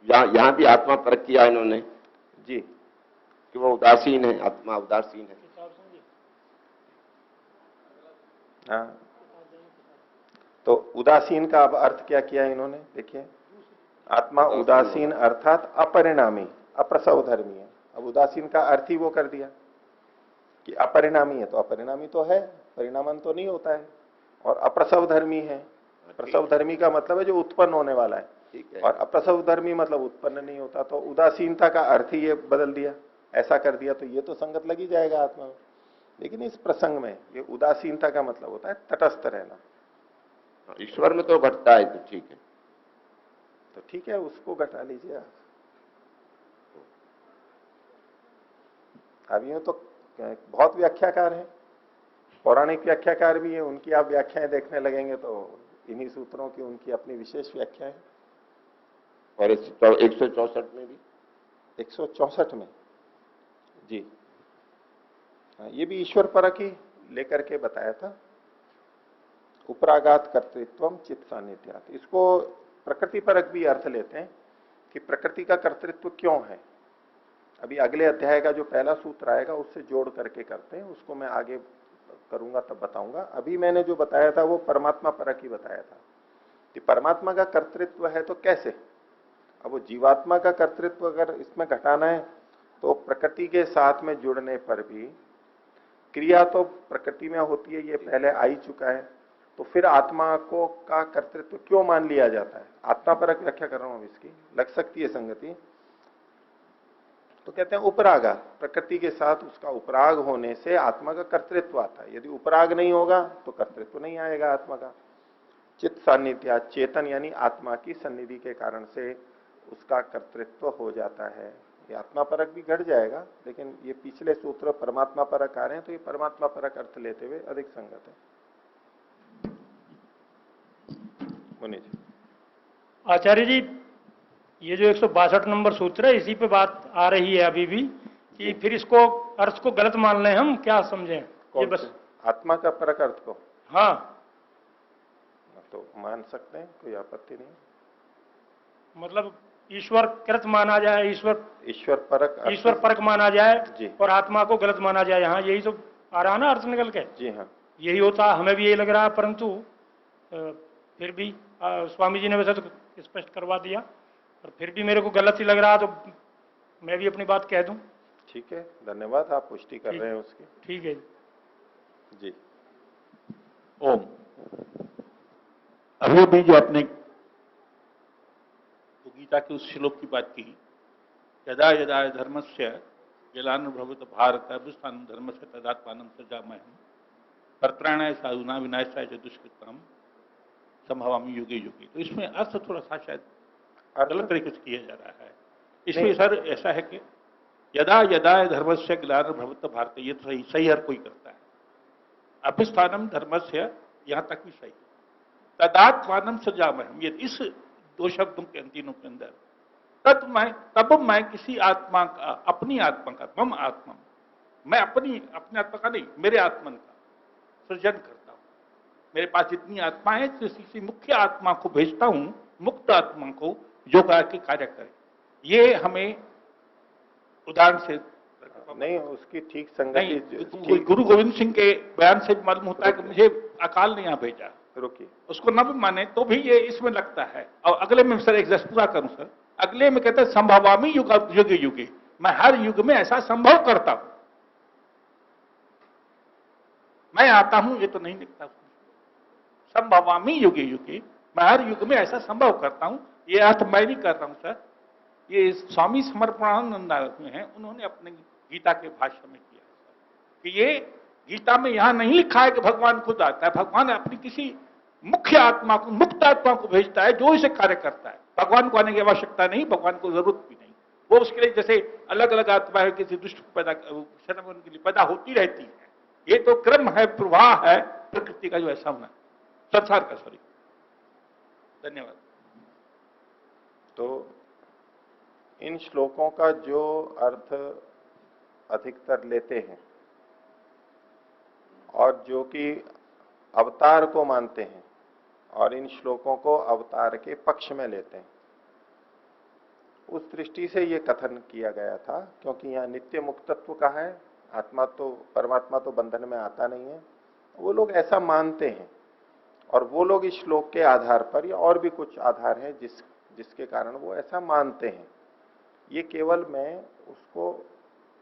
यहाँ भी आत्मा परख किया इन्होंने जी, कि वो उदासीन है, आत्मा उदासीन है। हाँ, तो उदासीन का अब अर्थ क्या किया इन्होंने, देखिए आत्मा उदासीन अर्थात अपरिणामी अप्रसवधर्मी है। अब उदासीन का अर्थ ही वो कर दिया कि अपरिणामी है, तो अपरिणामी तो है, परिणामन तो नहीं होता है, और अप्रसवधर्मी है। प्रसवधर्मी का मतलब है जो उत्पन्न होने वाला है, ठीक है। और अप्रसवधर्मी मतलब उत्पन्न नहीं होता। तो उदासीनता का अर्थ ही ये बदल दिया, ऐसा कर दिया, तो ये तो संगत लग ही जाएगा आत्मा में। लेकिन इस प्रसंग में ये उदासीनता का मतलब होता है तटस्थ रहना। ईश्वर में तो घटता है, तो ठीक है, तो ठीक है, उसको घटा लीजिए आप। अब यूं तो बहुत व्याख्याकार हैं, पौराणिक व्याख्याकार भी है, उनकी आप व्याख्याएं देखने लगेंगे तो इन्हीं सूत्रों की उनकी अपनी विशेष व्याख्या है। और 164 में भी 164 में जी, हाँ, ये भी ईश्वर परक ही लेकर के बताया था। उपरागात कर्तृत्वम चित्त सान्निध्यात, इसको प्रकृति परक भी अर्थ लेते हैं कि प्रकृति का कर्तृत्व क्यों है। अभी अगले अध्याय का जो पहला सूत्र आएगा उससे जोड़ करके करते हैं, उसको मैं आगे करूंगा तब बताऊंगा। अभी मैंने जो बताया था वो परमात्मा परक ही बताया था कि परमात्मा का कर्तृत्व है तो कैसे। अब वो जीवात्मा का कर्तृत्व अगर इसमें घटाना है तो प्रकृति के साथ में जुड़ने पर भी क्रिया तो प्रकृति में होती है, ये पहले आ ही चुका है, तो फिर आत्मा को का कर्तृत्व क्यों मान लिया जाता है। आत्मा परक व्याख्या कर रहा हूं, इसकी लग सकती है संगति। तो कहते हैं उपराग, प्रकृति के साथ उसका उपराग होने से आत्मा का कर्तृत्व आता है। यदि उपराग नहीं होगा तो कर्तृत्व नहीं आएगा आत्मा का। चित्त सान्निध्य, चेतन यानी आत्मा की सन्निधि के कारण से उसका कर्तृत्व हो जाता है। ये आत्मा परक भी घट जाएगा, लेकिन ये पिछले सूत्र परमात्मा परक आ रहे हैं तो ये परमात्मा परक अर्थ लेते हुए अधिक संगत है। मुनि जी। आचार्य जी, ये जो 162 नंबर सूत्र है, इसी पे बात आ रही है अभी भी कि फिर इसको अर्थ को गलत मान लें, हम क्या समझें ये बस आत्मा का परक अर्थ को? हाँ, तो मान सकते हैं, कोई आपत्ति नहीं। मतलब ईश्वर कृत माना जाए, ईश्वर परक माना जाए जी। और आत्मा को गलत माना जाए। यहाँ यही तो आ रहा ना अर्थ निकल के। जी हाँ, यही होता, हमें भी यही लग रहा है, परंतु फिर भी स्वामी जी ने वैसे तो स्पष्ट करवा दिया, और फिर भी मेरे को गलत ही लग रहा, तो मैं भी अपनी बात कह दूं। ठीक है, धन्यवाद, आप पुष्टि कर रहे हैं उसकी। ठीक है जी। ओम। अभी भी जो आपने गीता के उस श्लोक की बात की, यदा यदा धर्मस्य ग्लानिर्भवति भारत अभ्युत्थानं धर्मस्य तदात्मानं सृजाम्यहम् परित्राणाय साधूनां विनाशाय च दुष्कृताम् संभवामि युगे युगे। तो इसमें अर्थ थोड़ा सा शायद गलत तरीके से किया जा रहा है। इसमें सर ऐसा है कि यदा यदा धर्मस्य ग्लानिर्भवति भारत, ये तो सही हर कोई करता है। अभ्युत्थानं धर्मस्य, यहाँ तक भी सही। तदात्मानं सृजाम्यहम्, ये इस दो शब्दों के तीनों के अंदर तब मैं किसी आत्मा का, अपनी आत्मा का, मम आत्मा, मैं अपने आत्मा का नहीं, मेरे आत्मन का सृजन करता हूं। मेरे पास जितनी आत्मा है किसी मुख्य आत्मा को भेजता हूं, मुक्त आत्मा को, जो करके कार्य करे। ये हमें उदाहरण से नहीं, उसकी ठीक संगति गुरु गोविंद सिंह के बयान से मालूम होता है कि मुझे अकाल ने यहाँ भेजा। रुकिए, उसको न भी माने तो भी ये इसमें लगता है। और अगले में सर एक पूरा करूं सर, अगले में कहते हैं संभवामी युगे युगे, मैं हर युग में ऐसा संभव करता हूं। मैं आता हूं ये तो नहीं लिखता, संभवामी युगे युगे, मैं हर युग में ऐसा संभव करता हूं। ये अर्थ मैं नहीं कर रहा हूं सर, ये स्वामी समर्पणानंद हैं, उन्होंने अपने गीता के भाष्य में किया कि ये गीता में यहां नहीं लिखा है कि भगवान खुद आता है, भगवान अपनी किसी मुख्य आत्मा को, मुक्त आत्मा को भेजता है जो इसे कार्य करता है। भगवान को आने की आवश्यकता नहीं, भगवान को जरूरत भी नहीं। वो उसके लिए जैसे अलग अलग आत्मा है, किसी दुष्ट को पैदा उनके लिए पैदा होती रहती है। ये तो क्रम है, प्रवाह है प्रकृति का जो ऐसा होना है संसार का। सॉरी, धन्यवाद। तो इन श्लोकों का जो अर्थ अधिकतर लेते हैं और जो कि अवतार को मानते हैं और इन श्लोकों को अवतार के पक्ष में लेते हैं, उस दृष्टि से ये कथन किया गया था। क्योंकि यहाँ नित्य मुक्तत्व का है, आत्मा तो, परमात्मा तो बंधन में आता नहीं है, वो लोग ऐसा मानते हैं। और वो लोग इस श्लोक के आधार पर, या और भी कुछ आधार है जिसके कारण वो ऐसा मानते हैं। ये केवल मैं उसको,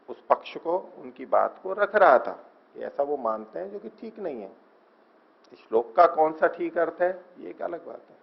उस पक्ष को, उनकी बात को रख रहा था कि ऐसा वो मानते हैं, जो कि ठीक नहीं है। इस श्लोक का कौन सा ठीक अर्थ है, ये एक अलग बात है।